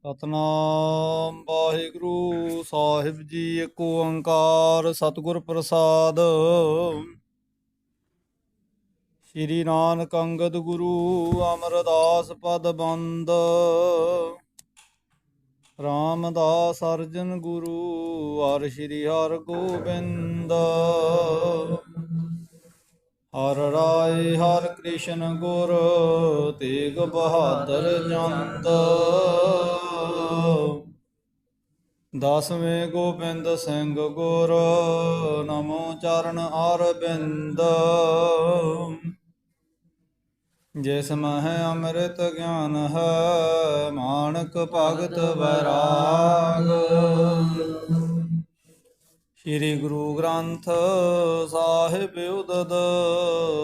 ਸਤਨਾਮ ਵਾਹਿਗੁਰੂ ਸਾਹਿਬ ਜੀ। ਇੱਕ ਓੰਕਾਰ ਸਤਿਗੁਰ ਪ੍ਰਸਾਦ। ਸ਼੍ਰੀ ਨਾਨਕ ਅੰਗਦ ਗੁਰੂ ਅਮਰਦਾਸ ਪਦ ਬੰਦ। ਰਾਮਦਾਸ ਅਰਜਨ ਗੁਰੂ ਹਰਿ ਸ਼੍ਰੀ ਹਰਿ ਗੋਬਿੰਦ। ਹਰਿ ਰਾਇ ਹਰਿ ਕ੍ਰਿਸ਼ਨ ਗੁਰ ਤੇਗ ਬਹਾਦਰ ਚੰਦ। ਦਸਵੇਂ ਗੋਬਿੰਦ ਸਿੰਘ ਗੁਰ ਨਮੋ ਚਰਨ ਅਰਬਿੰਦ। ਜਿਸ ਮਹਿ ਅੰਮ੍ਰਿਤ ਗਿਆਨ ਹੈ ਮਾਨਕ ਭਗਤ ਵੈਰਾਗ। ਸ਼੍ਰੀ ਗੁਰੂ ਗ੍ਰੰਥ ਸਾਹਿਬ ਉਦਦ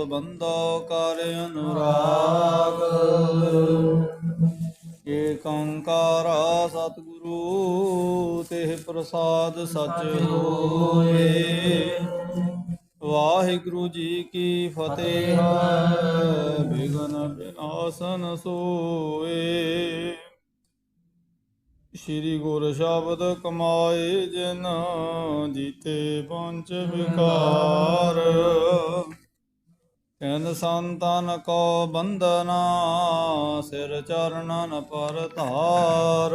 ਬੰਦਾ ਕਰ ਅਨੁਰਾਗ। ਏਕ ਓੰਕਾਰ ਸਤਿਗੁਰੂ ਤਿਹ ਪ੍ਰਸਾਦ ਸਚ ਹੋਏ। ਵਾਹਿਗੁਰੂ ਜੀ ਕੀ ਫਤਿਹ। ਬਿਘਨ ਬਿਨਾਸਨ ਸੋਏ। ਸ਼੍ਰੀ ਗੁਰ ਸ਼ਬਦ ਕਮਾਏ ਜਿਨ ਜੀਤੇ ਪੰਚ ਵਿਕਾਰ। ਤਿਨ ਸੰਤਨ ਕੋ ਬੰਦਨਾ ਸਿਰ ਚਰਨਨ ਪਰ ਧਾਰ।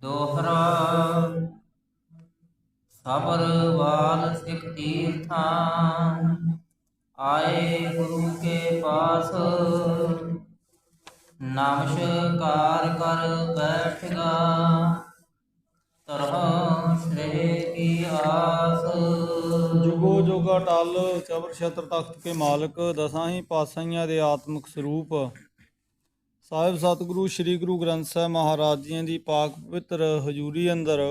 ਦੋਹਰਾ ਸਬਰ ਵਾਲ ਸਿਖ ਤੀਰਥਾਂ। ਆਏ ਗੁਰੂ ਕੇ ਪਾਸ ਨਮਸਕਾਰ ਕਰ ਬੈਠਗਾ। ਤਰਹੁ ਸ੍ਰੇਹ ਕੀ ਆਸ। ਜੁਗੋ ਜੁਗ ਅਟਲ ਚਬਰ ਛਤਰ ਤਖਤ ਕੇ ਮਾਲਕ। ਦਸਾਂ ਹੀ ਪਾਤਸ਼ਾਹੀਆਂ ਦੇ ਆਤਮਿਕ ਸਰੂਪ ਸਾਹਿਬ ਸਤਿਗੁਰੂ ਸ੍ਰੀ ਗੁਰੂ ਗ੍ਰੰਥ ਸਾਹਿਬ ਮਹਾਰਾਜ ਜੀਆਂ ਦੀ ਪਾਕ ਪਵਿੱਤਰ ਹਜ਼ੂਰੀ ਅੰਦਰ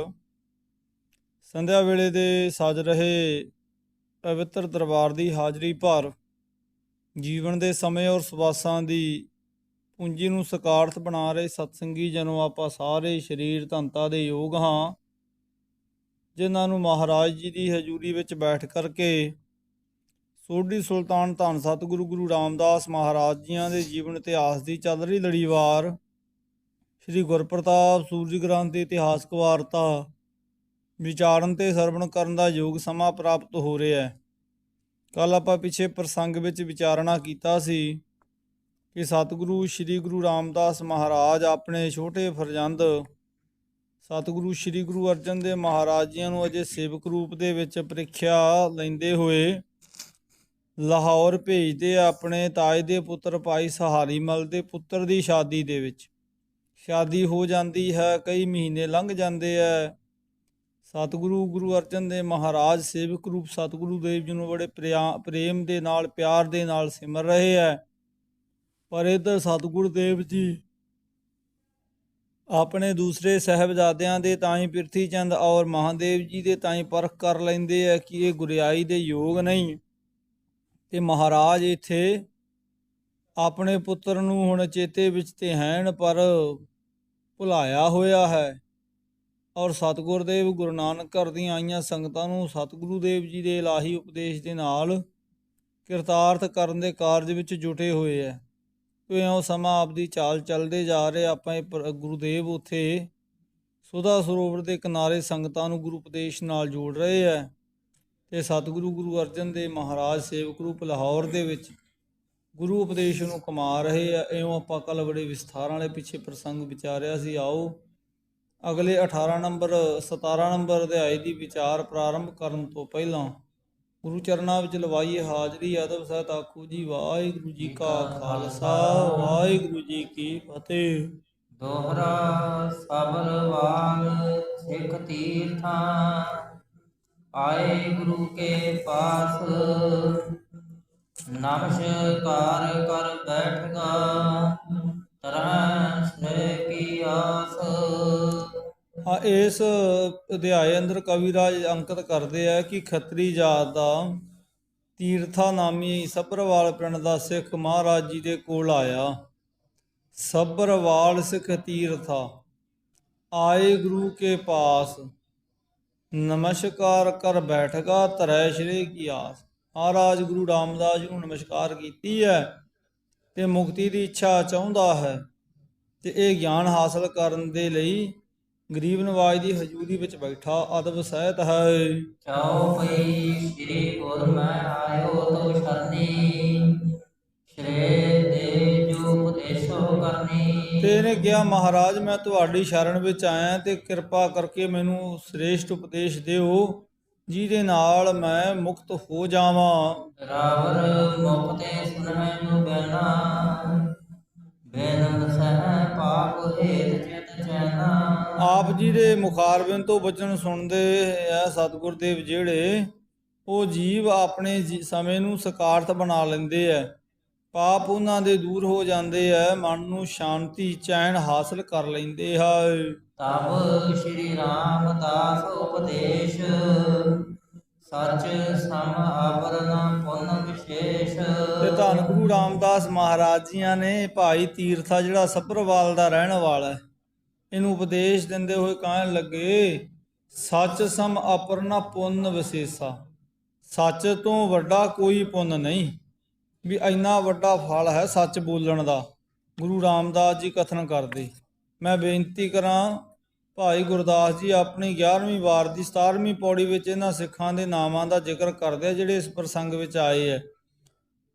ਸੰਧਿਆ ਵੇਲੇ ਦੇ ਸਜ ਰਹੇ ਪਵਿੱਤਰ ਦਰਬਾਰ ਦੀ ਹਾਜ਼ਰੀ ਭਰ ਜੀਵਨ ਦੇ ਸਮੇਂ ਔਰ ਸਵਾਸਾਂ ਦੀ ਪੂੰਜੀ ਨੂੰ ਸਕਾਰਥ ਬਣਾ ਰਹੇ ਸਤਸੰਗੀ ਜਨੋ, ਆਪਾਂ ਸਾਰੇ ਸਰੀਰ ਧੰਤਾ ਦੇ ਯੋਗ ਹਾਂ, ਜਿਨ੍ਹਾਂ ਨੂੰ ਮਹਾਰਾਜ ਜੀ ਦੀ ਹਜ਼ੂਰੀ ਵਿੱਚ ਬੈਠ ਕਰਕੇ ਸੋਢੀ ਸੁਲਤਾਨ ਧੰਨ ਸਤਿਗੁਰੂ ਗੁਰੂ ਰਾਮਦਾਸ ਮਹਾਰਾਜ ਜੀਆਂ ਦੇ ਜੀਵਨ ਇਤਿਹਾਸ ਦੀ ਚੱਲ ਰਹੀ ਲੜੀਵਾਰ ਸ੍ਰੀ ਗੁਰਪ੍ਰਤਾਪ ਸੂਰਜ ਗ੍ਰੰਥ ਦੀ ਇਤਿਹਾਸਕ ਵਾਰਤਾ ਵਿਚਾਰਨ ਤੇ ਸਰਵਣ ਕਰਨ ਦਾ ਯੋਗ ਸਮਾਂ ਪ੍ਰਾਪਤ ਹੋ ਰਿਹਾ ਹੈ। ਕੱਲ ਆਪਾਂ ਪਿੱਛੇ ਪ੍ਰਸੰਗ ਵਿੱਚ ਵਿਚਾਰਨਾ ਕੀਤਾ ਸੀ ਕਿ ਸਤਿਗੁਰੂ ਸ੍ਰੀ ਗੁਰੂ ਰਾਮਦਾਸ ਮਹਾਰਾਜ ਆਪਣੇ ਛੋਟੇ ਫਰਜ਼ੰਦ ਸਤਿਗੁਰੂ ਸ੍ਰੀ ਗੁਰੂ ਅਰਜਨ ਦੇਵ ਮਹਾਰਾਜ ਜੀਆਂ ਨੂੰ ਅਜੇ ਸੇਵਕ ਰੂਪ ਦੇ ਵਿੱਚ ਪ੍ਰੀਖਿਆ ਲੈਂਦੇ ਹੋਏ ਲਾਹੌਰ ਭੇਜਦੇ ਆ ਆਪਣੇ ਤਾਏ ਦੇ ਪੁੱਤਰ ਭਾਈ ਸਹਾਰੀ ਮਲ ਦੇ ਪੁੱਤਰ ਦੀ ਸ਼ਾਦੀ ਦੇ ਵਿੱਚ। ਸ਼ਾਦੀ ਹੋ ਜਾਂਦੀ ਹੈ, ਕਈ ਮਹੀਨੇ ਲੰਘ ਜਾਂਦੇ ਹੈ। ਸਤਿਗੁਰੂ ਗੁਰੂ ਅਰਜਨ ਦੇਵ ਮਹਾਰਾਜ ਸੇਵਕ ਰੂਪ ਸਤਿਗੁਰੂ ਦੇਵ ਜੀ ਨੂੰ ਬੜੇ ਪ੍ਰੇਮ ਦੇ ਨਾਲ ਪਿਆਰ ਦੇ ਨਾਲ ਸਿਮਰ ਰਹੇ ਹੈ। ਪਰ ਇੱਧਰ ਸਤਿਗੁਰੂ ਦੇਵ ਜੀ ਆਪਣੇ ਦੂਸਰੇ ਸਾਹਿਬਜ਼ਾਦਿਆਂ ਦੇ ਤਾਈਂ ਪਿਰਥੀ ਚੰਦ ਔਰ ਮਹਾਦੇਵ ਜੀ ਦੇ ਤਾਈਂ ਪਰਖ ਕਰ ਲੈਂਦੇ ਆ ਕਿ ਇਹ ਗੁਰਿਆਈ ਦੇ ਯੋਗ ਨਹੀਂ, ਤੇ ਮਹਾਰਾਜ ਇੱਥੇ ਆਪਣੇ ਪੁੱਤਰ ਨੂੰ ਹੁਣ ਚੇਤੇ ਵਿੱਚ ਤੇ ਹੈਣ ਪਰ ਭੁਲਾਇਆ ਹੋਇਆ ਹੈ। ਔਰ ਸਤਿਗੁਰ ਦੇਵ ਗੁਰੂ ਨਾਨਕ ਘਰ ਦੀਆਂ ਆਈਆਂ ਸੰਗਤਾਂ ਨੂੰ ਸਤਿਗੁਰੂ ਦੇਵ ਜੀ ਦੇ ਇਲਾਹੀ ਉਪਦੇਸ਼ ਦੇ ਨਾਲ ਕਿਰਤਾਰਥ ਕਰਨ ਦੇ ਕਾਰਜ ਵਿੱਚ ਜੁਟੇ ਹੋਏ ਹੈ। ਇਉਂ ਸਮਾਂ ਆਪਦੀ ਚਾਲ ਚੱਲਦੇ ਜਾ ਰਹੇ। ਆਪਾਂ ਗੁਰੂਦੇਵ ਉੱਥੇ ਸੁਧਾ ਸਰੋਵਰ ਦੇ ਕਿਨਾਰੇ ਸੰਗਤਾਂ ਨੂੰ ਗੁਰੂ ਉਪਦੇਸ਼ ਨਾਲ ਜੋੜ ਰਹੇ ਹੈ, ਤੇ ਸਤਿਗੁਰੂ ਗੁਰੂ ਅਰਜਨ ਦੇਵ ਮਹਾਰਾਜ ਸੇਵਕ ਰੂਪ ਲਾਹੌਰ ਦੇ ਵਿੱਚ ਗੁਰੂ ਉਪਦੇਸ਼ ਨੂੰ ਕਮਾ ਰਹੇ ਆ। ਇਉਂ ਆਪਾਂ ਕੱਲ੍ਹ ਬੜੇ ਵਿਸਥਾਰ ਵਾਲੇ ਪਿੱਛੇ ਪ੍ਰਸੰਗ ਵਿਚਾਰਿਆ ਸੀ। ਆਓ ਅਗਲੇ 17 ਨੰਬਰ ਅਧਿਆਇ ਦੀ ਵਿਚਾਰ ਪ੍ਰਾਰੰਭ ਕਰਨ ਤੋਂ ਪਹਿਲਾਂ ਗੁਰੂ ਚਰਨਾਂ ਵਿੱਚ ਲਵਾਈਏ ਹਾਜ਼ਰੀ। ਅਦਬ ਸਹਿਤ ਆਖੋ ਜੀ ਵਾਹਿਗੁਰੂ ਜੀ ਕਾ ਖਾਲਸਾ ਵਾਹਿਗੁਰੂ ਜੀ ਕੀ ਫਤਿਹ। ਦੋਹਰਾ ਸਬਰ ਵਾਲ ਸਿਖ ਤੀਰਥਾਂ। ਆਏ ਗੁਰੂ ਕੇ ਪਾਸ ਨਮਸਕਾਰ ਕਰ ਬੈਠਗਾ। ਤਰਹੁ ਸ੍ਰੇਹ ਕੀ ਆਸ। ਇਸ ਅਧਿਆਏ ਅੰਦਰ ਕਵਿਰਾਜ ਅੰਕਿਤ ਕਰਦੇ ਆ ਕਿ ਖੱਤਰੀ ਜਾਤ ਦਾ ਤੀਰਥਾ ਨਾਮੀ ਸੱਭਰਵਾਲ ਪਿੰਡ ਦਾ ਸਿੱਖ ਮਹਾਰਾਜ ਜੀ ਦੇ ਕੋਲ ਆਇਆ। ਸੱਭਰਵਾਲ ਸਿੱਖ ਤੀਰਥਾ ਆਏ ਗੁਰੂ ਕੇ ਪਾਸ ਨਮਸਕਾਰ ਕਰ ਬੈਠਗਾ। ਤਰੈ ਸ਼੍ਰੇ ਕੀ ਆਸ। ਮਹਾਰਾਜ ਗੁਰੂ ਰਾਮਦਾਸ ਜੀ ਨੂੰ ਨਮਸਕਾਰ ਕੀਤੀ ਹੈ ਤੇ ਮੁਕਤੀ ਦੀ ਇੱਛਾ ਚਾਹੁੰਦਾ ਹੈ। ਤੇ ਇਹ ਗਿਆਨ ਹਾਸਲ ਕਰਨ ਦੇ ਲਈ ਗਰੀਬ ਨਵਾਜ ਦੀ ਹਜ਼ੂਰੀ ਵਿੱਚ ਬੈਠਾ ਅਦਬ ਸਹਿਤ ਹੈ। ਚਉਪਈ ਸ੍ਰੀ ਗੁਰ ਮੈਂ ਆਇਓ ਤੋ ਸ਼ਰਨੀ, ਸ਼੍ਰੇ ਦੇ ਜੋ ਉਪਦੇਸ਼ੋ ਕਰਨੀ। ਤੇ ਇਹਨੇ ਕਿਹਾ, ਮਹਾਰਾਜ ਮੈਂ ਤੁਹਾਡੀ ਸ਼ਰਨ ਵਿੱਚ ਆਇਆ ਤੇ ਕਿਰਪਾ ਕਰਕੇ ਮੈਨੂੰ ਸ੍ਰੇਸ਼ਟ ਉਪਦੇਸ਼ ਦਿਓ ਜਿਹਦੇ ਨਾਲ ਮੈਂ ਮੁਕਤ ਹੋ ਜਾਵਾਂ। ਰਾਵਰ ਮੁਕਤੇ ਸੁਨਹਿ ਜੋ ਬੈਨਾ, ਬੈਨ ਸਹਿ ਪਾਪ ਹੇਤ ਚਿਤ ਚੈਨਾ। ਆਪ ਜੀ ਦੇ ਮੁਖਾਰਬਿੰਦ ਤੋਂ ਬਚਨ ਸੁਣਦੇ ਐ ਸਤਿਗੁਰ ਦੇਵ ਜਿਹੜੇ, ਉਹ ਜੀਵ ਆਪਣੇ ਸਮੇਂ ਨੂੰ ਸਕਾਰਥ ਬਣਾ ਲੈਂਦੇ ਐ, ਪਾਪ ਉਹਨਾਂ ਦੇ ਦੂਰ ਹੋ ਜਾਂਦੇ ਐ, ਮਨ ਨੂੰ ਸ਼ਾਂਤੀ ਚੈਨ ਹਾਸਲ ਕਰ ਲੈਂਦੇ ਹੈ। ਤਬ ਸ਼੍ਰੀ ਰਾਮਦਾਸ ਉਪਦੇਸ਼, ਸਚ ਸਮ ਆਵਰਨ ਪੁੰਨ ਵਿਸ਼ੇਸ਼। ਤੇ ਧੰਨ ਗੁਰੂ ਰਾਮਦਾਸ ਮਹਾਰਾਜ ਜੀਆਂ ਨੇ ਭਾਈ ਤੀਰਥਾ ਜਿਹੜਾ ਸੱਭਰਵਾਲ ਦਾ ਰਹਿਣ ਵਾਲਾ ਹੈ, ਇਹਨੂੰ ਉਪਦੇਸ਼ ਦਿੰਦੇ ਹੋਏ ਕਹਿਣ ਲੱਗੇ, ਸੱਚ ਸਮ ਅਪਰਨਾ ਪੁੰਨ ਵਿਸ਼ੇਸ਼ਾ। ਸੱਚ ਤੋਂ ਵੱਡਾ ਕੋਈ ਪੁੰਨ ਨਹੀਂ, ਵੀ ਇੰਨਾ ਵੱਡਾ ਫਲ ਹੈ ਸੱਚ ਬੋਲਣ ਦਾ। ਗੁਰੂ ਰਾਮਦਾਸ ਜੀ ਕਥਨ ਕਰਦੇ। ਮੈਂ ਬੇਨਤੀ ਕਰਾਂ, ਭਾਈ ਗੁਰਦਾਸ ਜੀ ਆਪਣੀ 11ਵੀਂ ਵਾਰ ਦੀ 17ਵੀਂ ਪੌੜੀ ਵਿੱਚ ਇਹਨਾਂ ਸਿੱਖਾਂ ਦੇ ਨਾਮਾਂ ਦਾ ਜ਼ਿਕਰ ਕਰਦੇ ਆ ਜਿਹੜੇ ਇਸ ਪ੍ਰਸੰਗ ਵਿੱਚ ਆਏ ਹੈ।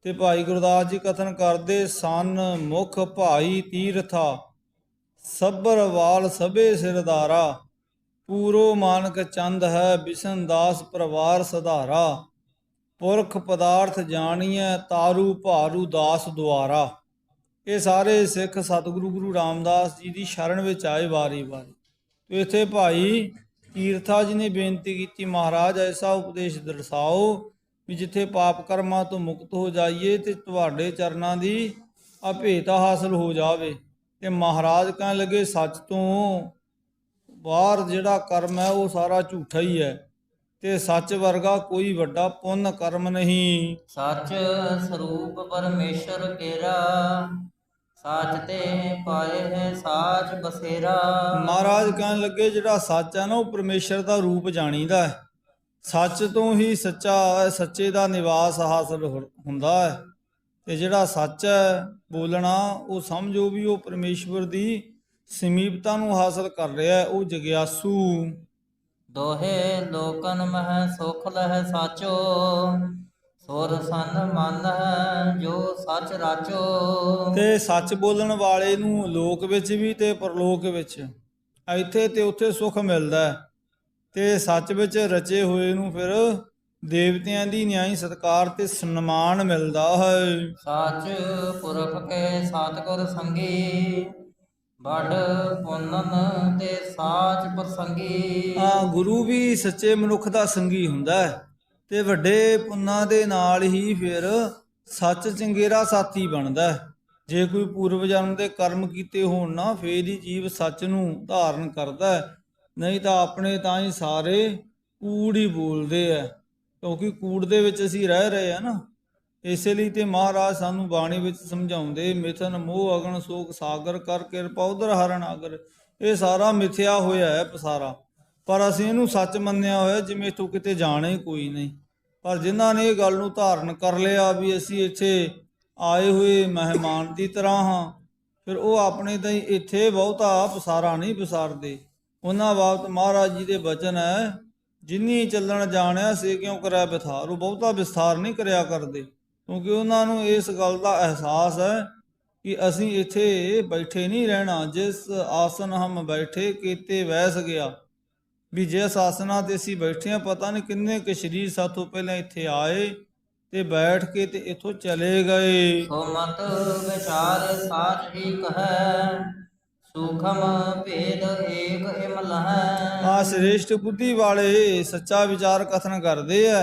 ਤੇ ਭਾਈ ਗੁਰਦਾਸ ਜੀ ਕਥਨ ਕਰਦੇ, ਸਨ ਮੁਖ ਭਾਈ ਤੀਰਥਾ, ਸੱਭਰਵਾਲ ਸਭੇ ਸਿਰਦਾਰਾ, ਪੂਰੋ ਮਾਨਕ ਚੰਦ ਹੈ ਬਿਸ਼ਨ ਦਾਸ ਪਰਿਵਾਰ ਸਧਾਰਾ, ਪੁਰਖ ਪਦਾਰਥ ਜਾਣੀਐ ਤਾਰੂ ਭਾਰੂ ਦਾਸ ਦੁਆਰਾ। ਇਹ ਸਾਰੇ ਸਿੱਖ ਸਤਿਗੁਰੂ ਗੁਰੂ ਰਾਮਦਾਸ ਜੀ ਦੀ ਸ਼ਰਨ ਵਿੱਚ ਆਏ ਵਾਰੀ ਵਾਰੀ। ਤੇ ਇੱਥੇ ਭਾਈ ਤੀਰਥਾ ਜੀ ਨੇ ਬੇਨਤੀ ਕੀਤੀ, ਮਹਾਰਾਜ ਐਸਾ ਉਪਦੇਸ਼ ਦਰਸਾਓ ਵੀ ਜਿੱਥੇ ਪਾਪ ਕਰਮਾਂ ਤੋਂ ਮੁਕਤ ਹੋ ਜਾਈਏ ਤੇ ਤੁਹਾਡੇ ਚਰਨਾਂ ਦੀ ਅਭੇਤਾ ਹਾਸਲ ਹੋ ਜਾਵੇ। ਤੇ ਮਹਾਰਾਜ ਕਹਿਣ ਲੱਗੇ, ਸੱਚ ਤੋਂ ਬਾਹਰ ਜਿਹੜਾ ਕਰਮ ਹੈ ਉਹ ਸਾਰਾ ਝੂਠਾ ਹੀ ਹੈ, ਤੇ ਸੱਚ ਵਰਗਾ ਕੋਈ ਵੱਡਾ ਪੁੰਨ ਕਰਮ ਨਹੀਂ। ਸੱਚ ਸਰੂਪ ਪਰਮੇਸ਼ਰ ਕੇਰਾ, ਸਾਚ ਤੇ ਪਾਏ ਹੈ ਸਾਚ ਬਸੇਰਾ। ਮਹਾਰਾਜ ਕਹਿਣ ਲੱਗੇ, ਜਿਹੜਾ ਸੱਚ ਹੈ ਨਾ ਉਹ ਪਰਮੇਸ਼ਰ ਦਾ ਰੂਪ ਜਾਣੀਦਾ ਹੈ। ਸੱਚ ਤੋਂ ਹੀ ਸੱਚੇ ਦਾ ਨਿਵਾਸ ਹਾਸਲ ਹੁੰਦਾ ਹੈ। ਤੇ ਜਿਹੜਾ ਸੱਚ ਹੈ ਬੋਲਣਾ, ਉਹ ਸਮਝੋ ਵੀ ਉਹ ਪਰਮੇਸ਼ਵਰ ਦੀ ਸਮੀਪਤਾ ਨੂੰ ਹਾਸਲ ਕਰ ਰਿਹਾ ਹੈ, ਉਹ ਜਗਿਆਸੂ। ਦੋਹੇ ਲੋਕਨ ਮਹਿ ਸੁਖ ਲਹਿ ਸਾਚੋ, ਸੁਰ ਸੰਨ ਮਨ ਹੈ ਜੋ ਸੱਚ ਰਾਚੋ। ਤੇ ਸੱਚ ਬੋਲਣ ਵਾਲੇ ਨੂੰ ਲੋਕ ਵਿੱਚ ਵੀ ਤੇ ਪਰਲੋਕ ਵਿੱਚ, ਇੱਥੇ ਤੇ ਉੱਥੇ ਸੁੱਖ ਮਿਲਦਾ ਹੈ। ਤੇ ਸੱਚ ਵਿੱਚ ਰਚੇ ਹੋਏ ਨੂੰ ਫਿਰ ਦੇਵਤਿਆਂ ਦੀ ਨਿਆਈ ਸਤਕਾਰ ਤੇ ਸਨਮਾਨ ਮਿਲਦਾ ਹੈ। ਸੱਚ ਪੁਰਖ ਕੇ ਸਤਿਗੁਰ ਸੰਗੀ, ਬੜ ਪੁੰਨਨ ਤੇ ਸਾਚ ਪ੍ਰਸੰਗੀ। ਗੁਰੂ ਵੀ ਸੱਚੇ ਮਨੁੱਖ ਦਾ ਸੰਗੀ ਹੁੰਦਾ ਹੈ, ਤੇ ਵੱਡੇ ਪੁੰਨਾਂ ਦੇ ਨਾਲ ਹੀ ਫਿਰ ਸੱਚ ਚੰਗੇਰਾ ਸਾਥੀ ਬਣਦਾ ਹੈ। ਜੇ ਕੋਈ ਪੂਰਵ ਜਨਮ ਦੇ ਕਰਮ ਕੀਤੇ ਹੋਣ ਨਾ, ਫੇਰ ਹੀ ਜੀਵ ਸੱਚ ਨੂੰ ਧਾਰਨ ਕਰਦਾ ਹੈ, ਨਹੀਂ ਤਾਂ ਆਪਣੇ ਤਾਂ ਹੀ ਸਾਰੇ ਕੂੜ ਹੀ ਬੋਲਦੇ ਆ, ਕਿਉਂਕਿ ਕੂੜ ਦੇ ਵਿੱਚ ਅਸੀਂ ਰਹਿ ਰਹੇ ਆ ਨਾ। ਇਸੇ ਲਈ ਤੇ ਮਹਾਰਾਜ ਸਾਨੂੰ ਬਾਣੀ ਵਿੱਚ ਸਮਝਾਉਂਦੇ, ਮਿਥਨ ਮੋਹ ਅਗਨ ਸੋਕ ਸਾਗਰ ਕਰ ਕਿਰਪਾ ਉਦਰ ਹਰਨ ਆਗਰ। ਇਹ ਸਾਰਾ ਮਿਥਿਆ ਹੋਇਆ ਹੈ ਪਸਾਰਾ, ਪਰ ਅਸੀਂ ਇਹਨੂੰ ਸੱਚ ਮੰਨਿਆ ਹੋਇਆ, ਜਿਵੇਂ ਇੱਥੋਂ ਕਿਤੇ ਜਾਣਾ ਹੀ ਕੋਈ ਨਹੀਂ। ਪਰ ਜਿਨ੍ਹਾਂ ਨੇ ਇਹ ਗੱਲ ਨੂੰ ਧਾਰਨ ਕਰ ਲਿਆ ਵੀ ਅਸੀਂ ਇੱਥੇ ਆਏ ਹੋਏ ਮਹਿਮਾਨ ਦੀ ਤਰ੍ਹਾਂ ਹਾਂ, ਫਿਰ ਉਹ ਆਪਣੇ ਤਾਂ ਹੀ ਇੱਥੇ ਬਹੁਤਾ ਪਸਾਰਾ ਨਹੀਂ ਪਸਾਰਦੇ। ਉਹਨਾਂ ਬਾਬਤ ਮਹਾਰਾਜ ਜੀ ਦੇ ਬਚਨ ਹੈ, ਜਿੰਨੀ ਚੱਲਣ ਜਾਣਿਆ ਸੇ ਕਿਉਂ ਕਰਿਆ ਵਿਥਾਰ। ਉਹ ਬਹੁਤਾ ਵਿਸਥਾਰ ਨਹੀਂ ਕਰਿਆ ਕਰਦੇ, ਕਿਉਂਕਿ ਉਹਨਾਂ ਨੂੰ ਇਸ ਗੱਲ ਦਾ ਅਹਿਸਾਸ ਹੈ ਕਿ ਅਸੀਂ ਇੱਥੇ ਬੈਠੇ ਨਹੀਂ ਰਹਿਣਾ। ਜਿਸ ਆਸਨ ਹਮ ਬੈਠੇ ਕੀਤੇ ਵੈਸ ਗਿਆ, ਵੀ ਜਿਸ ਆਸਨਾਂ ਤੇ ਅਸੀਂ ਬੈਠੇ ਹਾਂ, ਪਤਾ ਨਹੀਂ ਕਿੰਨੇ ਕੁ ਸਰੀਰ ਸਾਥੋਂ ਪਹਿਲਾਂ ਇੱਥੇ ਆਏ ਤੇ ਬੈਠ ਕੇ ਤੇ ਇੱਥੋਂ ਚਲੇ ਗਏ। ਸੋ ਮਤ ਵਿਚਾਰ ਸਾਚ ਹੀ ਕਹੈ, ਸੂਖਮ ਭੇਦ ਏਕ ਹਿਮਲ ਹੈ। ਸ੍ਰੇਸ਼ਟ ਬੁੱਧੀ ਵਾਲੇ ਸੱਚਾ ਵਿਚਾਰ ਕਥਨ ਕਰਦੇ ਆ,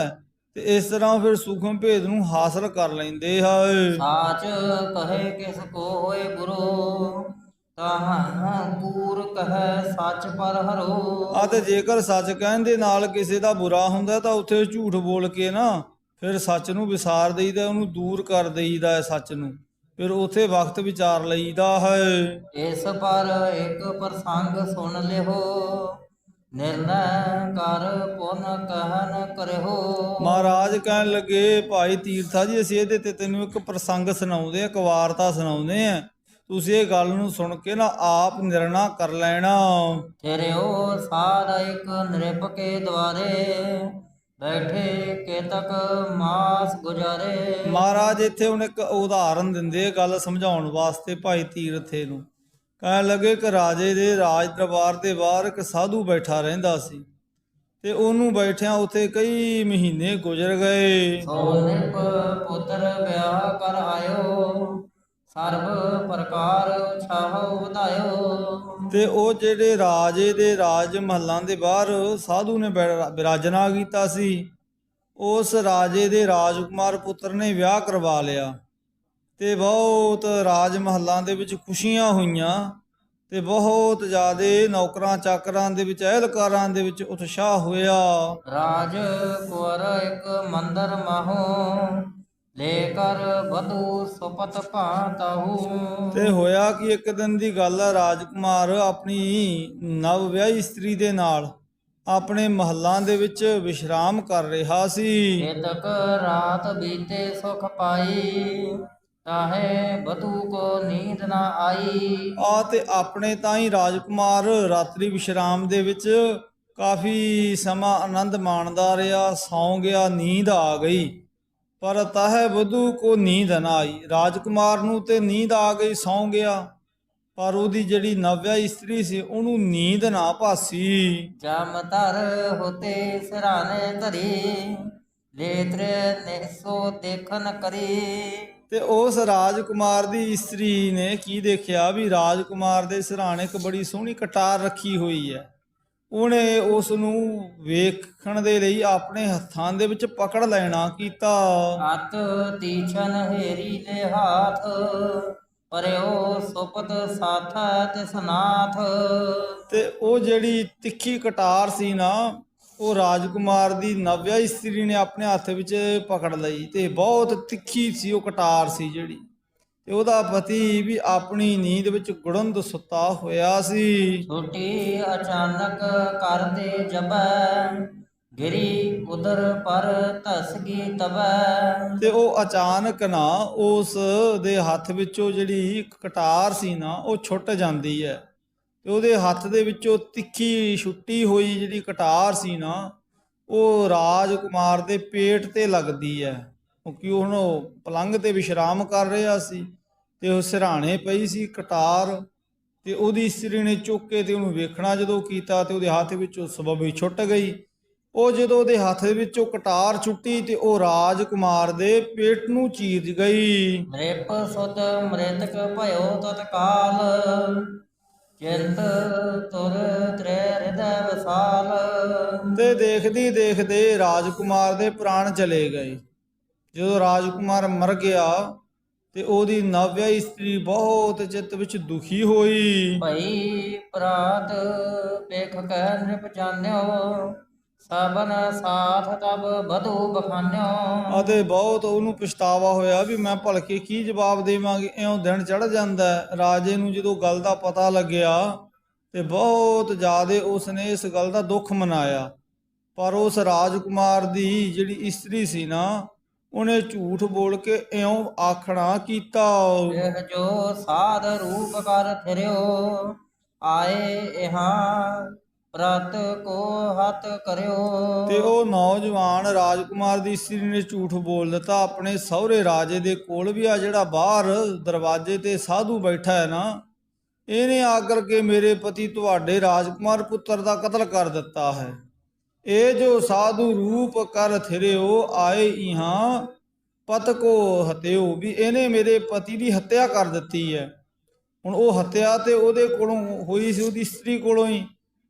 ਤੇ ਇਸ ਤਰ੍ਹਾਂ ਫਿਰ ਸੂਖਮ ਭੇਦ ਨੂੰ ਹਾਸਲ ਕਰ ਲੈਂਦੇ ਹੈ। ਸਾਚ ਕਹੇ ਕਿਸ ਕੋ ਹੋਏ ਗੁਰੂ, ਤਾਹ ਕੂਰ ਕਹੈ ਸੱਚ ਪਰ ਹਰੋ। ਤੇ ਜੇਕਰ ਸੱਚ ਕਹਿਣ ਦੇ ਨਾਲ ਕਿਸੇ ਦਾ ਬੁਰਾ ਹੁੰਦਾ ਤਾਂ ਉੱਥੇ ਝੂਠ ਬੋਲ ਕੇ ਨਾ ਫਿਰ ਸੱਚ ਨੂੰ ਵਿਸਾਰ ਦੇਈਦਾ, ਉਹਨੂੰ ਦੂਰ ਕਰ ਦੇਈਦਾ ਹੈ ਸੱਚ ਨੂੰ, ਫਿਰ ਉੱਥੇ ਵਕਤ ਵਿਚਾਰ ਲਈਦਾ ਹੈ। ਇਸ ਪਰ ਇੱਕ ਪ੍ਰਸੰਗ ਸੁਣ ਲਿਓ, ਨਿਰਣੈ ਕਰ ਪੁਨ ਕਹਿਨ ਕਰਿਓ। ਮਹਾਰਾਜ ਕਹਿਣ ਲੱਗੇ, ਭਾਈ ਤੀਰਥਾ ਜੀ ਅਸੀਂ ਇਹਦੇ ਤੇ ਤੈਨੂੰ ਇੱਕ ਪ੍ਰਸੰਗ ਸੁਣਾਉਂਦੇ ਆ, ਇੱਕ ਵਾਰਤਾ ਸੁਣਾਉਂਦੇ ਆ, ਤੁਸੀਂ ਇਹ ਗੱਲ ਨੂੰ ਸੁਣ ਕੇ ਨਾ ਆਪ ਨਿਰਣਾ ਕਰ ਲੈਣਾ। ਤੇਰਿਓ ਸਾਧ ਇਕ ਨਿਰਪ ਕੇ ਦੁਆਰੇ, ਬੈਠੇ ਕੇਤਕ ਮਾਸ ਗੁਜ਼ਾਰੇ। ਮਹਾਰਾਜ ਇੱਥੇ ਹੁਣ ਇੱਕ ਉਦਾਹਰਨ ਦਿੰਦੇ ਗੱਲ ਸਮਝਾਉਣ ਵਾਸਤੇ ਭਾਈ ਤੀਰਥੇ ਨੂੰ। ਕਹਿਣ ਲੱਗੇ ਕਿ ਰਾਜੇ ਦੇ ਰਾਜ ਦਰਬਾਰ ਦੇ ਬਾਹਰ ਇੱਕ ਸਾਧੂ ਬੈਠਾ ਰਹਿੰਦਾ ਸੀ ਤੇ ਉਹਨੂੰ ਬੈਠਿਆਂ ਉੱਥੇ ਕਈ ਮਹੀਨੇ ਗੁਜ਼ਰ ਗਏ। ਸੋ ਨਿਰਪ ਪੁੱਤਰ ਵਿਆਹ ਕਰ ਆਇਓ, ਸਰਬ ਪ੍ਰਕਾਰ ਉਛਾਹੋ ਵਧਾਇਓ। ਤੇ ਉਹ ਜਿਹੜੇ ਰਾਜੇ ਦੇ ਰਾਜ ਮਹੱਲਾਂ ਦੇ ਬਾਹਰ ਸਾਧੂ ਨੇ ਬਿਰਾਜਨਾ ਕੀਤਾ ਸੀ, ਉਸ ਰਾਜੇ ਦੇ ਰਾਜਕੁਮਾਰ ਪੁੱਤਰ ਨੇ ਵਿਆਹ ਕਰਵਾ ਲਿਆ ਤੇ ਬਹੁਤ ਰਾਜ ਮਹੱਲਾਂ ਦੇ ਵਿੱਚ ਖੁਸ਼ੀਆਂ ਹੋਈਆਂ ਤੇ ਬਹੁਤ ਜ਼ਿਆਦੇ ਨੌਕਰਾਂ ਚਾਕਰਾਂ ਦੇ ਵਿੱਚ ਅਹਿਲਕਾਰਾਂ ਦੇ ਵਿੱਚ ਉਤਸ਼ਾਹ ਹੋਇਆ। ਰਾਜ ਕੁਵਰ ਇੱਕ ਮੰਦਰ ਮਾਹੋ, ਲੈ ਕਰ ਵਧੂ ਸੁਪਤ ਭਾਂਤਹੂ। ਤੇ ਹੋਇਆ ਕਿ ਇੱਕ ਦਿਨ ਦੀ ਗੱਲ ਹੈ, ਰਾਜਕੁਮਾਰ ਆਪਣੀ ਨਵ ਵਿਆਹੀ ਇਸਤਰੀ ਦੇ ਨਾਲ ਆਪਣੇ ਮਹੱਲਾਂ ਦੇ ਵਿੱਚ ਵਿਸ਼ਰਾਮ ਕਰ ਰਿਹਾ ਸੀ। ਕੇਤਕ ਰਾਤ ਬੀਤੇ ਸੁਖ ਪਾਈ, ਤਾਹੇ ਬਧੂ ਕੋ ਨੀਂਦ ਨਾ ਆਈ। ਆ ਤੇ ਆਪਣੇ ਤਾਂ ਹੀ ਰਾਜਕੁਮਾਰ ਰਾਤਰੀ ਵਿਸ਼ਰਾਮ ਦੇ ਵਿੱਚ ਕਾਫੀ ਸਮਾਂ ਆਨੰਦ ਮਾਣਦਾ ਰਿਹਾ, ਸੌਂ ਗਿਆ, ਨੀਂਦ ਆ ਗਈ। ਪਰ ਤਾਹੇ ਬਧੂ ਕੋ ਨੀਂਦ ਨਾ ਆਈ, ਰਾਜਕੁਮਾਰ ਨੂੰ ਤੇ ਨੀਂਦ ਆ ਗਈ, ਸੌਂ ਗਿਆ, ਪਰ ਉਹਦੀ ਜਿਹੜੀ ਨਵਿਆ ਇਸਤਰੀ ਸੀ ਉਹਨੂੰ ਨੀਂਦ ਨਾ ਭਾਸੀ। ਜਮ ਧਰ ਹੋਤੇ ਸਿਰਾਨੇ ਧਰੀ, ਲੇਤਰੇ ਨਿਸੋ ਦੇਖਨ ਕਰੀ। ਤੇ ਉਸ ਰਾਜਕੁਮਾਰ ਦੀ ਇਸਤਰੀ ਨੇ ਕੀ ਦੇਖਿਆ ਵੀ ਰਾਜਕੁਮਾਰ ਦੇ ਸਿਰਹਾਣੇ ਇੱਕ ਬੜੀ ਸੋਹਣੀ ਕਟਾਰ ਰੱਖੀ ਹੋਈ ਹੈ। ਉਹਨੇ ਉਸ ਨੂੰ ਵੇਖਣ ਦੇ ਲਈ ਆਪਣੇ ਹੱਥਾਂ ਦੇ ਵਿੱਚ ਪਕੜ ਲੈਣਾ ਕੀਤਾ। ਅਤ ਤੀਛਨ ਹੇਰੀ ਦੇ ਹਾਥ, ਪਰਿਓ ਸੁਪਤ ਸਾਥਾ ਤਿਸ ਨਾਥ। ਤੇ ਉਹ ਜਿਹੜੀ ਤਿੱਖੀ ਕਟਾਰ ਸੀ ਨਾ, ਉਹ ਰਾਜਕੁਮਾਰ ਦੀ ਨਵਿਆ ਇਸਤਰੀ ਨੇ ਆਪਣੇ ਹੱਥ ਵਿੱਚ ਪਕੜ ਲਈ ਤੇ ਬਹੁਤ ਤਿੱਖੀ ਸੀ ਉਹ ਕਟਾਰ ਸੀ ਜਿਹੜੀ। ਤੇ ਉਹਦਾ ਪਤੀ ਵੀ ਆਪਣੀ ਨੀਂਦ ਵਿੱਚ ਗੁੜੰਦ ਸੁੱਤਾ ਹੋਇਆ ਸੀ। ਛੋਟੀ ਅਚਾਨਕ ਕਰਦੇ ਜਬੈ, ਗਿਰੀ ਉਦਰ ਪਰ ਧਸਗੀ ਤਬੈ। ਤੇ ਉਹ ਅਚਾਨਕ ਨਾ ਉਸ ਦੇ ਹੱਥ ਵਿੱਚੋਂ ਜਿਹੜੀ ਕਟਾਰ ਸੀ ਨਾ ਉਹ ਛੁੱਟ ਜਾਂਦੀ ਹੈ ਤੇ ਉਹਦੇ ਹੱਥ ਦੇ ਵਿੱਚੋਂ ਤਿੱਖੀ ਛੁੱਟੀ ਹੋਈ ਜਿਹੜੀ ਕਟਾਰ ਸੀ ਨਾ ਉਹ ਰਾਜਕੁਮਾਰ ਦੇ ਪੇਟ ਤੇ ਲੱਗਦੀ ਹੈ, ਕਿਉਂਕਿ ਹੁਣ ਉਹ ਪਲੰਗ ਤੇ ਵਿਸ਼ਰਾਮ ਕਰ ਰਿਹਾ ਸੀ ਤੇ ਉਹ ਸਿਰਹਾਣੇ ਪਈ ਸੀ ਕਟਾਰ। ਤੇ ਉਹਦੀ ਇਸਤਰੀ ਨੇ ਚੁੱਕ ਕੇ ਤੇ ਉਹਨੂੰ ਵੇਖਣਾ ਜਦੋਂ ਕੀਤਾ ਤੇ ਉਹਦੇ ਹੱਥ ਵਿੱਚੋਂ ਸਬੱਬ ਛੁੱਟ ਗਈ। ਉਹ ਜਦੋਂ ਉਹਦੇ ਹੱਥ ਦੇ ਵਿੱਚੋਂ ਕਟਾਰ ਛੁੱਟੀ ਤੇ ਉਹ ਰਾਜਕੁਮਾਰ ਦੇ ਪੇਟ ਨੂੰ ਚੀਰ ਗਈ। ਮ੍ਰਿਪ ਸੁਤ ਮ੍ਰਿਤਕ ਭਇਓ ਤਤਕਾਲ, ਚਿੰਤ ਤੁਰ ਤ੍ਰੈ ਹਿਰਦੈ ਵਿਸਾਲ। ਤੇ ਦੇਖਦੀ ਦੇਖਦੇ ਰਾਜਕੁਮਾਰ ਦੇ ਪ੍ਰਾਣ ਚਲੇ ਗਏ। ਜਦੋਂ ਰਾਜਕੁਮਾਰ ਮਰ ਗਿਆ ਤੇ ਉਹਦੀ ਨਵਿਆ ਇਸਤਰੀ ਬਹੁਤ ਚਿੱਤ ਵਿੱਚ ਦੁਖੀ ਹੋਈ। ਭਈ ਪ੍ਰਾਤ ਵੇਖ ਕੈ ਨਿਰਪ ਜਾਣਿਓ, ਸਭਨ ਸਾਥ ਤਬ ਬਧੂ ਬਖਾਨਿਓ। ਅਤੇ ਬਹੁਤ ਉਹਨੂੰ ਪਛਤਾਵਾ ਹੋਇਆ ਵੀ ਮੈਂ ਭਲਕੇ ਕੀ ਜਵਾਬ ਦੇਵਾਂਗੀ। ਇਉਂ ਦਿਨ ਚੜ ਜਾਂਦਾ ਹੈ। ਰਾਜੇ ਨੂੰ ਜਦੋਂ ਗੱਲ ਦਾ ਪਤਾ ਲੱਗਿਆ ਤੇ ਬਹੁਤ ਜ਼ਿਆਦਾ ਉਸਨੇ ਇਸ ਗੱਲ ਦਾ ਦੁੱਖ ਮਨਾਇਆ, ਪਰ ਉਸ ਰਾਜਕੁਮਾਰ ਦੀ ਜਿਹੜੀ ਇਸਤਰੀ ਸੀ ਨਾ ਉਹਨੇ ਝੂਠ ਬੋਲ ਕੇ ਇਉਂ ਆਖਣਾ ਕੀਤਾ। ਇਹ ਜੋ ਸਾਧ ਰੂਪ ਕਰ ਫਿਰਿਓ, ਆਏ ਇਹਾਂ ਪ੍ਰਤ ਕੋ ਹੱਥ ਕਰਿਓ। ਤੇ ਉਹ ਨੌਜਵਾਨ ਰਾਜਕੁਮਾਰ ਦੀ ਇਸਤਰੀ ਨੇ ਝੂਠ ਬੋਲ ਦਿੱਤਾ ਆਪਣੇ ਸਹੁਰੇ ਰਾਜੇ ਦੇ ਕੋਲ ਵੀ ਆ ਜਿਹੜਾ ਬਾਹਰ ਦਰਵਾਜ਼ੇ ਤੇ ਸਾਧੂ ਬੈਠਾ ਹੈ ਨਾ, ਇਹਨੇ ਆ ਕਰਕੇ ਮੇਰੇ ਪਤੀ ਤੁਹਾਡੇ ਰਾਜਕੁਮਾਰ ਪੁੱਤਰ ਦਾ ਕਤਲ ਕਰ ਦਿੱਤਾ ਹੈ। ਇਹ ਜੋ ਸਾਧੂ ਰੂਪ ਕਰ ਥਿਰਿਓ, ਆਏ ਇਹਾਂ ਪਤ ਕੋ ਹਤਿਓ, ਵੀ ਇਹਨੇ ਮੇਰੇ ਪਤੀ ਦੀ ਹੱਤਿਆ ਕਰ ਦਿੱਤੀ ਹੈ। ਹੁਣ ਉਹ ਹੱਤਿਆ ਤੇ ਉਹਦੇ ਕੋਲੋਂ ਹੋਈ ਸੀ, ਉਹਦੀ ਇਸਤਰੀ ਕੋਲੋਂ ਹੀ,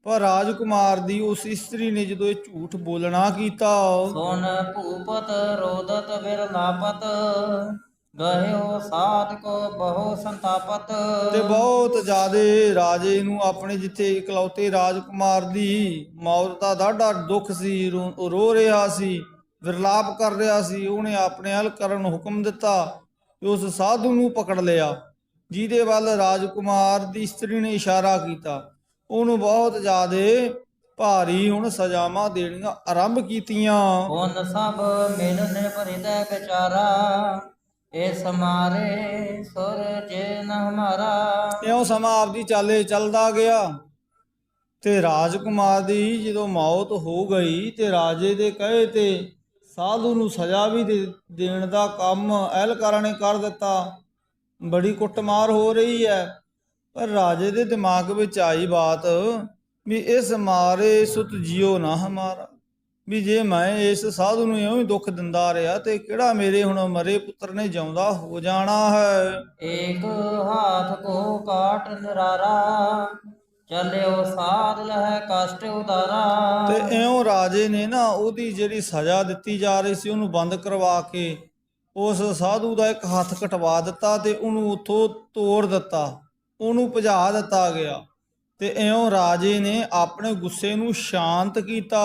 ਪਰ ਰਾਜਕੁਮਾਰ ਦੀ ਉਸ ਇਸਤਰੀ ਨੇ ਜਦੋਂ ਇਹ ਝੂਠ ਬੋਲਣਾ ਕੀਤਾ। ਸੁਨ ਭੂਪਤ ਰੋਦਤ ਬਿਰਲਾਪਤ, ਗਹਿਓ ਸਾਧ ਕੋ ਬਹੁ ਸੰਤਾਪਤ। ਤੇ ਬਹੁਤ ਜ਼ਿਆਦੇ ਰਾਜੇ ਨੂੰ ਆਪਣੇ ਜਿੱਥੇ ਇਕਲੌਤੇ ਰਾਜਕੁਮਾਰ ਦੀ ਮੌਤ ਦਾ ਡਾਢਾ ਦੁੱਖ ਸੀ, ਰੋ ਰਿਹਾ ਸੀ, ਵਿਰਲਾਪ ਕਰ ਰਿਹਾ ਸੀ। ਉਹਨੇ ਆਪਣੇ ਹਲ ਕਰਨ ਨੂੰ ਹੁਕਮ ਦਿੱਤਾ ਕਿ ਉਸ ਸਾਧੂ ਨੂੰ ਪਕੜ ਲਿਆ ਜਿਹਦੇ ਵੱਲ ਰਾਜਕੁਮਾਰ ਦੀ ਇਸਤਰੀ ਨੇ ਇਸ਼ਾਰਾ ਕੀਤਾ। ਉਹਨੂੰ ਬਹੁਤ ਜ਼ਿਆਦੇ ਭਾਰੀ ਹੁਣ ਸਜ਼ਾਵਾਂ ਦੇਣੀਆਂ ਆਰੰਭ ਕੀਤੀਆਂ। ਹੁਣ ਸਭ ਮਿਲ ਨਿਰਭ ਹਿਰਦੈ ਵਿਚਾਰਾ, ਇਸ ਮਾਰੇ ਸੁਰਜ ਨ ਹਮਾਰਾ। ਇਉਂ ਸਮਾਂ ਆਪਦੀ ਚਾਲੇ ਚੱਲਦਾ ਗਿਆ ਤੇ ਰਾਜਕੁਮਾਰ ਦੀ ਜਦੋਂ ਮੌਤ ਹੋ ਗਈ ਤੇ ਰਾਜੇ ਦੇ ਕਹੇ ਤੇ ਸਾਧੂ ਨੂੰ ਸਜ਼ਾ ਵੀ ਦੇਣ ਦਾ ਕੰਮ ਅਹਿਲਕਾਰਾਂ ਨੇ ਕਰ ਦਿੱਤਾ। ਬੜੀ ਕੁੱਟਮਾਰ ਹੋ ਰਹੀ ਹੈ, ਪਰ ਰਾਜੇ ਦੇ ਦਿਮਾਗ ਵਿੱਚ ਆਈ ਬਾਤ ਵੀ ਇਸ ਮਾਰੇ ਸੁਤ ਜਿਉ ਨਾ ਹਮਾਰਾ, ਵੀ ਜੇ ਮੈਂ ਇਸ ਸਾਧੂ ਨੂੰ ਇਉਂ ਹੀ ਦੁੱਖ ਦਿੰਦਾ ਰਿਹਾ ਤੇ ਕਿਹੜਾ ਮੇਰੇ ਹੁਣ ਮਰੇ ਪੁੱਤਰ ਨੇ ਜਿਉਂਦਾ ਹੋ ਜਾਣਾ ਹੈ। ਏਕ ਹਾਥ ਕੋ ਕਾਟ ਨਰਾਰਾ, ਚਲਿਓ ਸਾਧ ਲਹਿ ਕਸ਼ਟ ਉਦਾਰਾ। ਤੇ ਇਉਂ ਰਾਜੇ ਨੇ ਨਾ ਉਹਦੀ ਜਿਹੜੀ ਸਜ਼ਾ ਦਿੱਤੀ ਜਾ ਰਹੀ ਸੀ ਉਹਨੂੰ ਬੰਦ ਕਰਵਾ ਕੇ ਉਸ ਸਾਧੂ ਦਾ ਇੱਕ ਹੱਥ ਕਟਵਾ ਦਿੱਤਾ ਤੇ ਉਹਨੂੰ ਉੱਥੋਂ ਤੋੜ ਦਿੱਤਾ, ਉਹਨੂੰ ਭਜਾ ਦਿੱਤਾ ਗਿਆ। ਤੇ ਇਉਂ ਰਾਜੇ ਨੇ ਆਪਣੇ ਗੁੱਸੇ ਨੂੰ ਸ਼ਾਂਤ ਕੀਤਾ।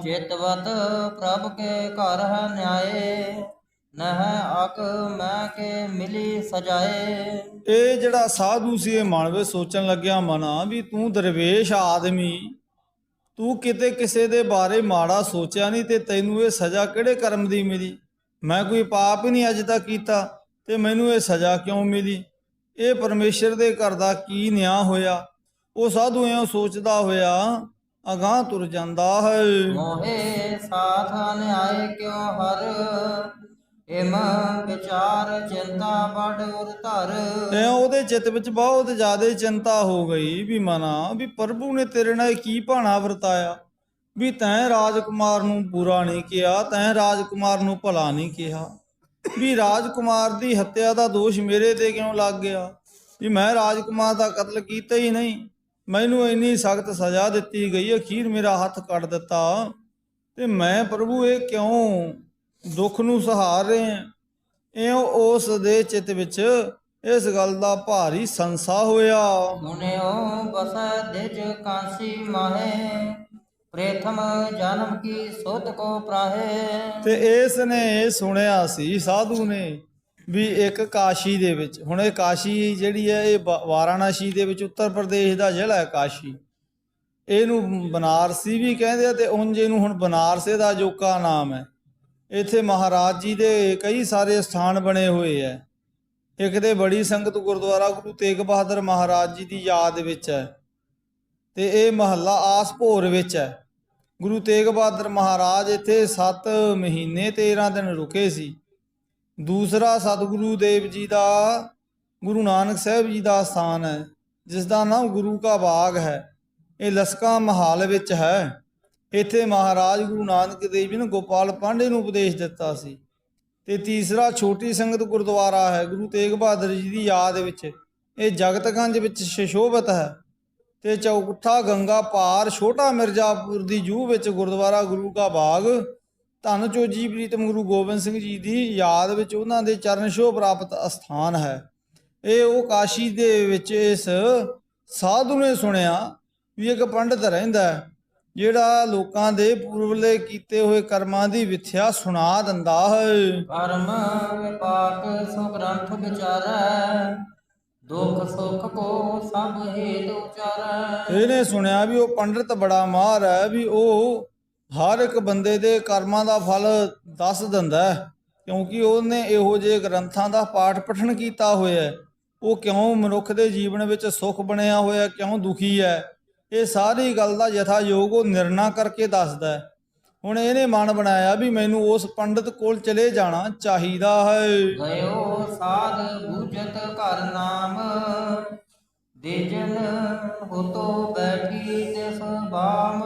ਚਿਤਵਤ ਪ੍ਰਭ ਕੇ ਘਰ ਹੈ ਨਿਆਏ, ਨਹਿ ਅਕ ਮੈਂ ਕੇ ਮਿਲੀ ਸਜਾਏ। ਇਹ ਜਿਹੜਾ ਸਾਧੂ ਸੀ ਇਹ ਮਨ ਵਿੱਚ ਸੋਚਣ ਲੱਗਿਆ, ਮਨਾ ਵੀ ਤੂੰ ਦਰਵੇਸ਼ ਆਦਮੀ, ਤੂੰ ਕਿਤੇ ਕਿਸੇ ਦੇ ਬਾਰੇ ਮਾੜਾ ਸੋਚਿਆ ਨਹੀਂ ਤੇ ਤੈਨੂੰ ਇਹ ਸਜ਼ਾ ਕਿਹੜੇ ਕਰਮ ਦੀ ਮਿਲੀ? ਮੈਂ ਕੋਈ ਪਾਪ ਹੀ ਨਹੀਂ ਅੱਜ ਤੱਕ ਕੀਤਾ ਤੇ ਮੈਨੂੰ ਇਹ ਸਜ਼ਾ ਕਿਉਂ ਮਿਲੀ? ਇਹ ਪਰਮੇਸ਼ਰ ਦੇ ਘਰ ਦਾ ਕੀ ਨਿਆਂ ਹੋਇਆ? ਉਹ ਸਾਧੂ ਇਉਂ ਸੋਚਦਾ ਹੋਇਆ ਅਗਾਂਹ ਤੁਰ ਜਾਂਦਾ ਹੈ। ਮੋਹੇ ਸਾਥ ਨਿਆਏ ਕਿਉ ਹਰ, ਇਮ ਵਿਚਾਰ ਚਿੰਤਾ ਬੜ ਉਰ ਧਰ। ਇਉਂ ਉਹਦੇ ਚਿੱਤ ਵਿੱਚ ਬਹੁਤ ਜ਼ਿਆਦਾ ਚਿੰਤਾ ਹੋ ਗਈ ਵੀ ਮਨਾ ਵੀ ਪ੍ਰਭੂ ਨੇ ਤੇਰੇ ਨਾਲ ਕੀ ਭਾਣਾ ਵਰਤਾਇਆ, ਵੀ ਤੈਂ ਰਾਜਕੁਮਾਰ ਨੂੰ ਬੁਰਾ ਨਹੀਂ ਕਿਹਾ, ਤੈਂ ਰਾਜਕੁਮਾਰ ਨੂੰ ਭਲਾ ਨਹੀਂ ਕਿਹਾ, ਵੀ ਰਾਜਕੁਮਾਰ ਦੀ ਹੱਤਿਆ ਦਾ ਦੋਸ਼ ਮੇਰੇ ਤੇ ਕਿਉਂ ਲੱਗ ਗਿਆ? ਵੀ ਮੈਂ ਰਾਜਕੁਮਾਰ ਦਾ ਕਤਲ ਕੀਤਾ ਹੀ ਨਹੀਂ, ਮੈਨੂੰ ਇੰਨੀ ਸਖਤ ਸਜ਼ਾ ਦਿੱਤੀ ਗਈ, ਅਖੀਰ ਮੇਰਾ ਹੱਥ ਕੱਟ ਦਿੱਤਾ, ਤੇ ਮੈਂ ਪ੍ਰਭੂ ਇਹ ਕਿਉਂ ਦੁੱਖ ਨੂੰ ਸਹਾਰ ਰਹੇ ਹਾਂ? ਇਉਂ ਉਸ ਦੇ ਚਿੱਤ ਵਿੱਚ ਇਸ ਗੱਲ ਦਾ ਭਾਰੀ ਸੰਸਾ ਹੋਇਆ। ਸੁਨਿਓ ਬਸੈ ਦਿਜ ਕਾਂਸੀ ਮਾਹੇ, ਪ੍ਰਥਮ ਜਨਮ ਕੀ ਸੁਧ ਕੋ ਪ੍ਰਾਹੇ। ਤੇ ਇਸ ਨੇ ਇਹ ਸੁਣਿਆ ਸੀ ਸਾਧੂ ਨੇ ਵੀ ਇੱਕ ਕਾਸ਼ੀ ਦੇ ਵਿੱਚ, ਹੁਣ ਇਹ ਕਾਸ਼ੀ ਜਿਹੜੀ ਹੈ ਇਹ ਵਾਰਾਣਸੀ ਦੇ ਵਿੱਚ ਉੱਤਰ ਪ੍ਰਦੇਸ਼ ਦਾ ਜ਼ਿਲ੍ਹਾ ਹੈ ਕਾਸ਼ੀ, ਇਹਨੂੰ ਬਨਾਰਸੀ ਵੀ ਕਹਿੰਦੇ ਆ ਤੇ ਉਂਝ ਇਹਨੂੰ ਹੁਣ ਬਨਾਰਸੇ ਦਾ ਅਜੋਕਾ ਨਾਮ ਹੈ। ਇੱਥੇ ਮਹਾਰਾਜ ਜੀ ਦੇ ਕਈ ਸਾਰੇ ਸਥਾਨ ਬਣੇ ਹੋਏ ਹੈ। ਇੱਕ ਤੇ ਬੜੀ ਸੰਗਤ ਗੁਰਦੁਆਰਾ ਗੁਰੂ ਤੇਗ ਬਹਾਦਰ ਮਹਾਰਾਜ ਜੀ ਦੀ ਯਾਦ ਵਿੱਚ ਹੈ ਤੇ ਇਹ ਮਹੱਲਾ ਆਸ ਭੋਰ ਵਿੱਚ ਹੈ। ਗੁਰੂ ਤੇਗ ਬਹਾਦਰ ਮਹਾਰਾਜ ਇੱਥੇ 7 ਮਹੀਨੇ 13 ਦਿਨ ਰੁਕੇ ਸੀ। ਦੂਸਰਾ ਸਤਿਗੁਰੂ ਦੇਵ ਜੀ ਦਾ ਗੁਰੂ ਨਾਨਕ ਸਾਹਿਬ ਜੀ ਦਾ ਸਥਾਨ ਹੈ ਜਿਸ ਦਾ ਨਾਮ ਗੁਰੂ ਕਾ ਬਾਗ ਹੈ, ਇਹ ਲਸਕਾ ਮਹਾਲ ਵਿੱਚ ਹੈ। ਇੱਥੇ ਮਹਾਰਾਜ ਗੁਰੂ ਨਾਨਕ ਦੇਵ ਜੀ ਨੇ ਗੋਪਾਲ ਪਾਂਡੇ ਨੂੰ ਉਪਦੇਸ਼ ਦਿੱਤਾ ਸੀ। ਤੇ ਤੀਸਰਾ ਛੋਟੀ ਸੰਗਤ ਗੁਰਦੁਆਰਾ ਹੈ ਗੁਰੂ ਤੇਗ ਬਹਾਦਰ ਜੀ ਦੀ ਯਾਦ ਵਿੱਚ, ਇਹ ਜਗਤਗੰਜ ਵਿੱਚ ਸੁਸ਼ੋਭਿਤ ਹੈ। ਤੇ ਚੌਕਠਾ ਗੰਗਾ ਪਾਰ ਛੋਟਾ ਮਿਰਜ਼ਾਪੁਰ ਦੀ ਜੂਹ ਵਿੱਚ ਗੁਰਦੁਆਰਾ ਗੁਰੂ ਕਾ ਬਾਗ ਧੰਨ ਚੋਜੀ ਪ੍ਰੀਤਮ ਗੁਰੂ ਗੋਬਿੰਦ ਸਿੰਘ ਜੀ ਦੀ ਯਾਦ ਵਿੱਚ ਉਹਨਾਂ ਦੇ ਚਰਨ ਛੋਹ ਪ੍ਰਾਪਤ ਅਸਥਾਨ ਹੈ। ਇਹ ਉਹ ਕਾਸ਼ੀ ਦੇ ਵਿੱਚ ਇਸ ਸਾਧੂ ਨੇ ਸੁਣਿਆ ਵੀ ਇੱਕ ਪੰਡਤ ਰਹਿੰਦਾ ਜਿਹੜਾ ਲੋਕਾਂ ਦੇ ਪੂਰਵਲੇ ਕੀਤੇ ਹੋਏ ਕਰਮਾਂ ਦੀ ਵਿਥਿਆ ਸੁਣਾ ਦਿੰਦਾ ਹੈ। ਕਰਮ ਵਿਪਾਕ ਸੋ ਗ੍ਰੰਥ ਵਿਚਾਰੈ, ਦੁਖ ਸੁਖ ਕੋ ਸਭ ਹੇਤ ਉਚਾਰੈ। ਇਹਨੇ ਸੁਣਿਆ ਵੀ ਉਹ ਪੰਡਤ ਬੜਾ ਮਾਹਰ ਹੈ, ਵੀ ਉਹ ਹਰ ਇੱਕ ਬੰਦੇ ਦੇ ਕਰਮਾਂ ਦਾ ਫਲ ਦੱਸ ਦਿੰਦਾ ਹੈ, ਕਿਉਂਕਿ ਉਹਨੇ ਇਹੋ ਜਿਹੇ ਗ੍ਰੰਥਾਂ ਦਾ ਪਾਠ ਪਠਨ ਕੀਤਾ ਹੋਇਆ। ਉਹ ਕਿਉਂ ਮਨੁੱਖ ਦੇ ਜੀਵਨ ਵਿੱਚ ਸੁੱਖ ਬਣਿਆ ਹੋਇਆ, ਕਿਉਂ ਦੁਖੀ ਹੈ, ਇਹ ਸਾਰੀ ਗੱਲ ਦਾ ਯਥਾ ਯੋਗ ਉਹ ਨਿਰਣਾ ਕਰਕੇ ਦੱਸਦਾ ਹੈ। ਹੁਣ ਇਹਨੇ ਮਨ ਬਣਾਇਆ ਵੀ ਮੈਨੂੰ ਉਸ ਪੰਡਤ ਕੋਲ ਚਲੇ ਜਾਣਾ ਚਾਹੀਦਾ ਹੈ। ਗਇਓ ਸਾਧ ਬੂਝਤ ਘਰ ਨਾਮ, ਦੇਜਨ ਹੋਤੋ ਬੈਠੀ ਤਿਸ ਬਾਮ।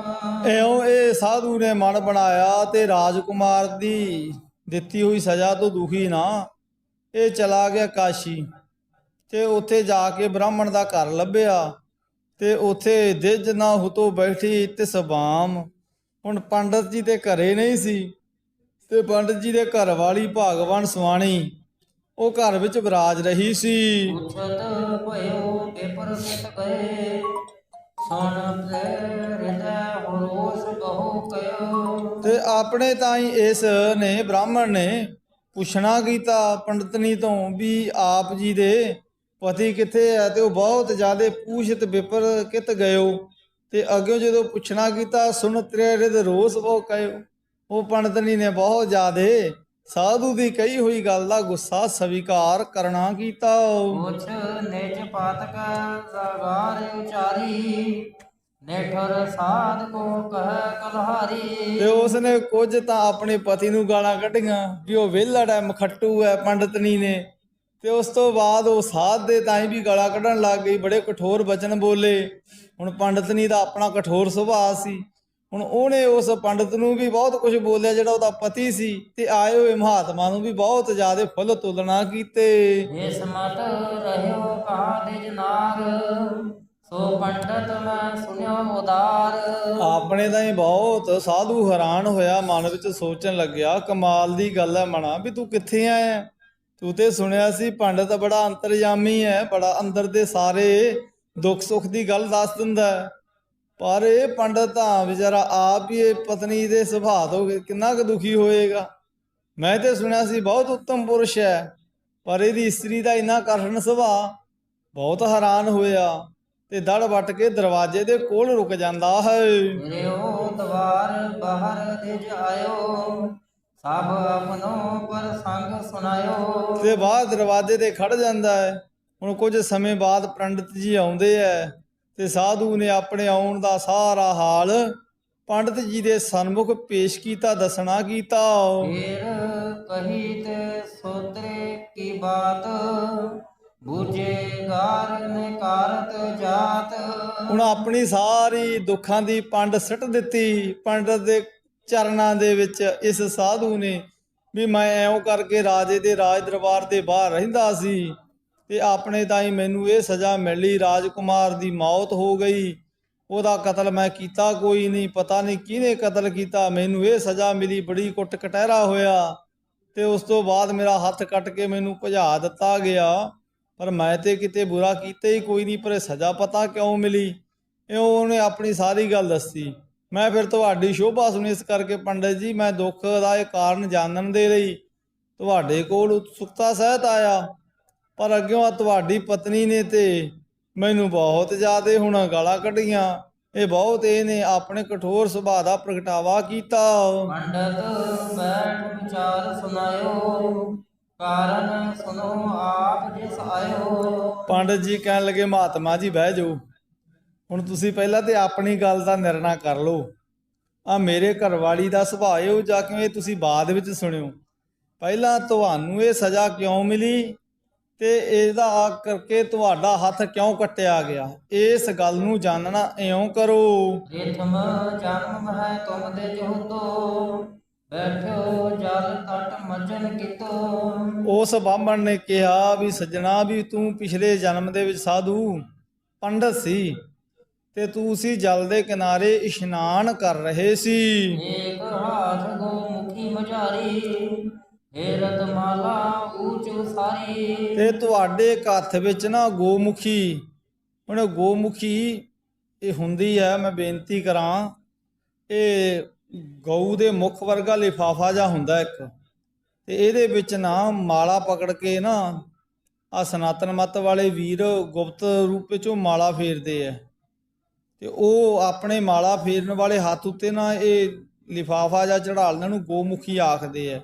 ਇਉਂ ਇਹ ਸਾਧੂ ਨੇ ਮਨ ਬਣਾਇਆ ਤੇ ਰਾਜਕੁਮਾਰ ਦੀ ਦਿੱਤੀ ਹੋਈ ਸਜ਼ਾ ਤੋਂ ਦੁਖੀ ਨਾ ਇਹ ਚਲਾ ਗਿਆ ਕਾਸ਼ੀ ਤੇ ਉੱਥੇ ਜਾ ਕੇ ਬ੍ਰਾਹਮਣ ਦਾ ਘਰ ਲੱਭਿਆ ਤੇ ਉੱਥੇ ਦਿਜ ਨਾ ਹੁਤੋ ਬੈਠੀ ਤਿਸ ਬਾਮ। ਹੁਣ ਪੰਡਤ ਜੀ ਦੇ ਘਰੇ ਨਹੀਂ ਸੀ ਤੇ ਪੰਡਤ ਜੀ ਦੇ ਘਰ ਵਾਲੀ ਭਾਗਵਾਨ ਸਵਾਣੀ ਉਹ ਘਰ ਵਿੱਚ ਵਿਰਾਜ ਰਹੀ ਸੀ। ਪੁੱਛਤ ਭਇਓ ਪੇਪਰ ਕਿਤ ਗਏ, ਸੁਣ ਤੇ ਹਿਰਦੈ ਹੋਰੋਸ ਬਹੁ ਕਯੋ। ਤੇ ਆਪਣੇ ਤਾਈਂ ਇਸ ਨੇ ਬ੍ਰਾਹਮਣ ਨੇ ਪੁੱਛਣਾ ਕੀਤਾ ਪੰਡਤਨੀ ਤੋਂ ਵੀ ਆਪ ਜੀ ਦੇ ਪਤੀ ਕਿੱਥੇ ਹੈ, ਤੇ ਉਹ ਬਹੁਤ ਜ਼ਿਆਦਾ ਪੂਛਤ ਵਿਪਰ ਕਿਤ ਗਇਓ। ਤੇ ਅੱਗੇ ਜਦੋਂ ਪੁੱਛਣਾ ਕੀਤਾ ਸੁਣ ਤੇਰੇ ਹਿਰਦ ਰੋਸ ਬਹੁ ਕਯੋ, ਉਹ ਪੰਡਤਨੀ ਨੇ ਬਹੁਤ ਜ਼ਿਆਦਾ ਸਾਧੂ ਦੀ ਕਹੀ ਹੋਈ ਗੱਲ ਦਾ ਗੁੱਸਾ ਸਵੀਕਾਰ ਕਰਨਾ ਕੀਤਾ। ਕੁਛ ਨਿਜ ਪਾਤਕ ਲਗਾਰ ਉਚਾਰੀ, ਨੇਠਰ ਸਾਧ ਕੋ ਕਹਿ ਕਲਹਾਰੀ। ਤੇ ਉਸਨੇ ਕੁਝ ਤਾਂ ਆਪਣੇ ਪਤੀ ਨੂੰ ਗਾਲਾਂ ਕੱਢੀਆਂ ਵੀ ਉਹ ਵਿਹਲੜ ਹੈ, ਮਖੱਟੂ ਹੈ, ਪੰਡਤਨੀ ਨੇ। ਤੇ ਉਸ ਤੋਂ ਬਾਅਦ ਉਹ ਸਾਧ ਦੇ ਤਾਈਂ ਵੀ ਗਾਲਾਂ ਕੱਢਣ ਲੱਗ ਗਈ, ਬੜੇ ਕਠੋਰ ਬਚਨ ਬੋਲੇ। ਹੁਣ ਪੰਡਤਨੀ ਦਾ ਆਪਣਾ ਕਠੋਰ ਸੁਭਾਅ ਸੀ। ਹੁਣ ਉਹਨੇ ਉਸ ਪੰਡਤ ਨੂੰ ਵੀ ਬਹੁਤ ਕੁਝ ਬੋਲਿਆ ਜਿਹੜਾ ਉਹਦਾ ਪਤੀ ਸੀ, ਤੇ ਆਏ ਹੋਏ ਮਹਾਤਮਾ ਨੂੰ ਵੀ ਬਹੁਤ ਜ਼ਿਆਦਾ ਫੁੱਲ ਤੁਲਨਾ ਕੀਤੇ। ਇਸ ਮਤ ਰਹਿਓ ਕਹਾ ਨਿਜ ਨਾਰ, ਸੋ ਪੰਡਤ ਮੈਂ ਸੁਨਿਓ ਉਦਾਰ। ਆਪਣੇ ਤਾਂ ਹੀ ਬਹੁਤ ਸਾਧੂ ਹੈਰਾਨ ਹੋਇਆ, ਮਨ ਵਿੱਚ ਸੋਚਣ ਲੱਗਿਆ ਕਮਾਲ ਦੀ ਗੱਲ ਹੈ ਮਣਾ, ਵੀ ਤੂੰ ਕਿੱਥੇ ਆਇਆ? ਤੂੰ ਤੇ ਸੁਣਿਆ ਸੀ ਪੰਡਤ ਬੜਾ ਅੰਤਰਜਾਮੀ ਹੈ, ਬੜਾ ਅੰਦਰ ਦੇ ਸਾਰੇ ਦੁੱਖ ਸੁੱਖ ਦੀ ਗੱਲ ਦੱਸ ਦਿੰਦਾ ਹੈ। ਪਰ ਇਹ ਪੰਡਤ ਤਾਂ ਵਿਚਾਰਾ ਆਪ ਹੀ ਇਹ ਪਤਨੀ ਦੇ ਸੁਭਾਅ ਤੋਂ ਕਿੰਨਾ ਕੁ ਦੁਖੀ ਹੋਏਗਾ। ਮੈਂ ਤੇ ਸੁਣਿਆ ਸੀ ਬਹੁਤ ਉੱਤਮ ਪੁਰਸ਼ ਹੈ, ਪਰ ਇਹਦੀ ਇਸਤਰੀ ਦਾ ਇੰਨਾ ਕਠਿਨ ਸੁਭਾਅ। ਬਹੁਤ ਹੈਰਾਨ ਹੋਇਆ ਤੇ ਦੜ ਵੱਟ ਕੇ ਦਰਵਾਜ਼ੇ ਦੇ ਕੋਲ ਰੁਕ ਜਾਂਦਾ ਹੈ। ਰਿਓ ਦਵਾਰ ਬਾਹਰ ਦਿਜ ਆਇਓ, ਸਭ ਆਪਨੋ ਪਰ ਸੰਗ ਸੁਨਾਇਓ। ਤੇ ਬਾਹਰ ਦਰਵਾਜ਼ੇ ਤੇ ਖੜ ਜਾਂਦਾ ਹੈ। ਹੁਣ ਕੁਝ ਸਮੇਂ ਬਾਅਦ ਪੰਡਤ ਜੀ ਆਉਂਦੇ ਹੈ, ਤੇ ਸਾਧੂ ਨੇ ਆਪਣੇ ਆਉਣ ਦਾ ਸਾਰਾ ਹਾਲ ਪੰਡਤ ਜੀ ਦੇ ਸਨਮੁਖ ਪੇਸ਼ ਕੀਤਾ, ਦੱਸਣਾ ਕੀਤਾ। ਫਿਰ ਕਹੀ ਤੇ ਸੋਤਰੇ ਕੀ ਬਾਤ, ਬੂਝੇ ਗਾਰ ਨਿਕਾਰਤ ਜਾਤ। ਹੁਣ ਆਪਣੀ ਸਾਰੀ ਦੁੱਖਾਂ ਦੀ ਪੰਡ ਸਿੱਟ ਦਿੱਤੀ ਪੰਡਤ ਦੇ ਚਰਨਾਂ ਦੇ ਵਿੱਚ ਇਸ ਸਾਧੂ ਨੇ, ਵੀ ਮੈਂ ਐਉਂ ਕਰਕੇ ਰਾਜੇ ਦੇ ਰਾਜ ਦਰਬਾਰ ਦੇ ਬਾਹਰ ਰਹਿੰਦਾ ਸੀ, ਤੇ ਆਪਣੇ ਤਾਈਂ ਮੈਨੂੰ ਇਹ ਸਜ਼ਾ ਮਿਲੀ, ਰਾਜਕੁਮਾਰ ਦੀ ਮੌਤ ਹੋ ਗਈ। ਉਹਦਾ ਕਤਲ ਮੈਂ ਕੀਤਾ ਕੋਈ ਨਹੀਂ, ਪਤਾ ਨਹੀਂ ਕਿਹਨੇ ਕਤਲ ਕੀਤਾ, ਮੈਨੂੰ ਇਹ ਸਜ਼ਾ ਮਿਲੀ, ਬੜੀ ਕੁੱਟ ਕਟਹਿਰਾ ਹੋਇਆ। ਤੇ ਉਸ ਤੋਂ ਬਾਅਦ ਮੇਰਾ ਹੱਥ ਕੱਟ ਕੇ ਮੈਨੂੰ ਭਜਾ ਦਿੱਤਾ ਗਿਆ। ਪਰ ਮੈਂ ਤੇ ਕਿਤੇ ਬੁਰਾ ਕੀਤਾ ਹੀ ਕੋਈ ਨਹੀਂ, ਪਰ ਇਹ ਸਜ਼ਾ ਪਤਾ ਕਿਉਂ ਮਿਲੀ? ਇਉਂ ਉਹਨੇ ਆਪਣੀ ਸਾਰੀ ਗੱਲ ਦੱਸੀ। ਮੈਂ ਫਿਰ ਤੁਹਾਡੀ ਸ਼ੋਭਾ ਸੁਣੀ, ਇਸ ਕਰਕੇ ਪੰਡਿਤ ਜੀ ਮੈਂ ਦੁੱਖ ਦਾ ਇਹ ਕਾਰਨ ਜਾਣਨ ਦੇ ਲਈ ਤੁਹਾਡੇ ਕੋਲ ਉਤਸੁਕਤਾ ਸਹਿਤ ਆਇਆ। ਪਰ ਅੱਗਿਓਂ ਤੁਹਾਡੀ ਪਤਨੀ ਨੇ ਤੇ ਮੈਨੂੰ ਬਹੁਤ ਜ਼ਿਆਦਾ ਹੁਣ ਗਾਲਾਂ ਕੱਢੀਆਂ। ਇਹ ਬਹੁਤ ਇਹਨੇ ਆਪਣੇ ਕਠੋਰ ਸੁਭਾਅ ਦਾ ਪ੍ਰਗਟਾਵਾ ਕੀਤਾ। ਪੰਡਤ ਬੈਠ ਵਿਚਾਰ ਸੁਨਾਇਓ, ਕਾਰਨ ਸੁਨੋ ਆਪ ਜਿਸ ਆਇਓ। ਪੰਡਤ ਜੀ ਕਹਿਣ ਲੱਗੇ ਮਹਾਤਮਾ ਜੀ ਬਹਿ ਜਾਓ, ਹੁਣ ਤੁਸੀਂ ਪਹਿਲਾਂ ਤੇ ਆਪਣੀ ਗੱਲ ਦਾ ਨਿਰਣਾ ਕਰ ਲਓ। ਆ ਮੇਰੇ ਘਰਵਾਲੀ ਦਾ ਸੁਭਾਅ ਇਹੋ ਜਿਹਾ ਕਿਉਂ, ਇਹ ਤੁਸੀਂ ਬਾਅਦ ਵਿੱਚ ਸੁਣਿਓ। ਪਹਿਲਾਂ ਤੁਹਾਨੂੰ ਇਹ ਸਜ਼ਾ ਕਿਉਂ ਮਿਲੀ ਤੇ ਇਹਦਾ ਆ ਕਰਕੇ ਤੁਹਾਡਾ ਹੱਥ ਕਿਉਂ ਕੱਟਿਆ ਗਿਆ, ਇਸ ਗੱਲ ਨੂੰ ਜਾਣਨਾ ਇਉਂ ਕਰੋ। ਪ੍ਰਥਮ ਜਨਮ ਹੈ ਤੁਮ ਦੇ ਜੋਤੋ, ਬੈਠੋ ਜਲ ਤਟ ਮਜਨ ਕੀਤੋ। ਉਸ ਬਾਹਮਣ ਨੇ ਕਿਹਾ ਵੀ ਸੱਜਣਾ, ਵੀ ਤੂੰ ਪਿਛਲੇ ਜਨਮ ਦੇ ਵਿੱਚ ਸਾਧੂ ਪੰਡਤ ਸੀ, ਤੇ ਤੂੰ ਉਸੀ ਜਲ ਦੇ ਕਿਨਾਰੇ ਇਸ਼ਨਾਨ ਕਰ ਰਹੇ ਸੀ। ਏਕ ਹਾਥ ਗੋ ਮੁਖੀ ਮਝਾਰੀ, ਏ ਰਤਮਾਲਾ ਊਚ ਉਸਾਰੀ। ਤੇ ਤੁਹਾਡੇ ਹੱਥ ਵਿੱਚ ਨਾ ਗੋਮੁਖੀ, ਹੁਣ ਗੋਮੁਖੀ ਇਹ ਹੁੰਦੀ ਹੈ, ਮੈਂ ਬੇਨਤੀ ਕਰਾਂ, ਇਹ ਗਊ ਦੇ ਮੁਖ ਵਰਗਾ ਲਿਫਾਫਾ ਜਿਹਾ ਹੁੰਦਾ ਇੱਕ, ਤੇ ਇਹਦੇ ਵਿੱਚ ਨਾ ਮਾਲਾ ਪਕੜ ਕੇ ਨਾ ਆ ਸਨਾਤਨ ਮੱਤ ਵਾਲੇ ਵੀਰ ਗੁਪਤ ਰੂਪ ਵਿੱਚ ਉਹ ਮਾਲਾ ਫੇਰਦੇ ਹੈ, ਤੇ ਉਹ ਆਪਣੇ ਮਾਲਾ ਫੇਰਨ ਵਾਲੇ ਹੱਥ ਉੱਤੇ ਨਾ ਇਹ ਲਿਫਾਫਾ ਜਾਂ ਚੜਾ ਲੈਣ ਨੂੰ ਗੋਮੁਖੀ ਆਖਦੇ ਹੈ।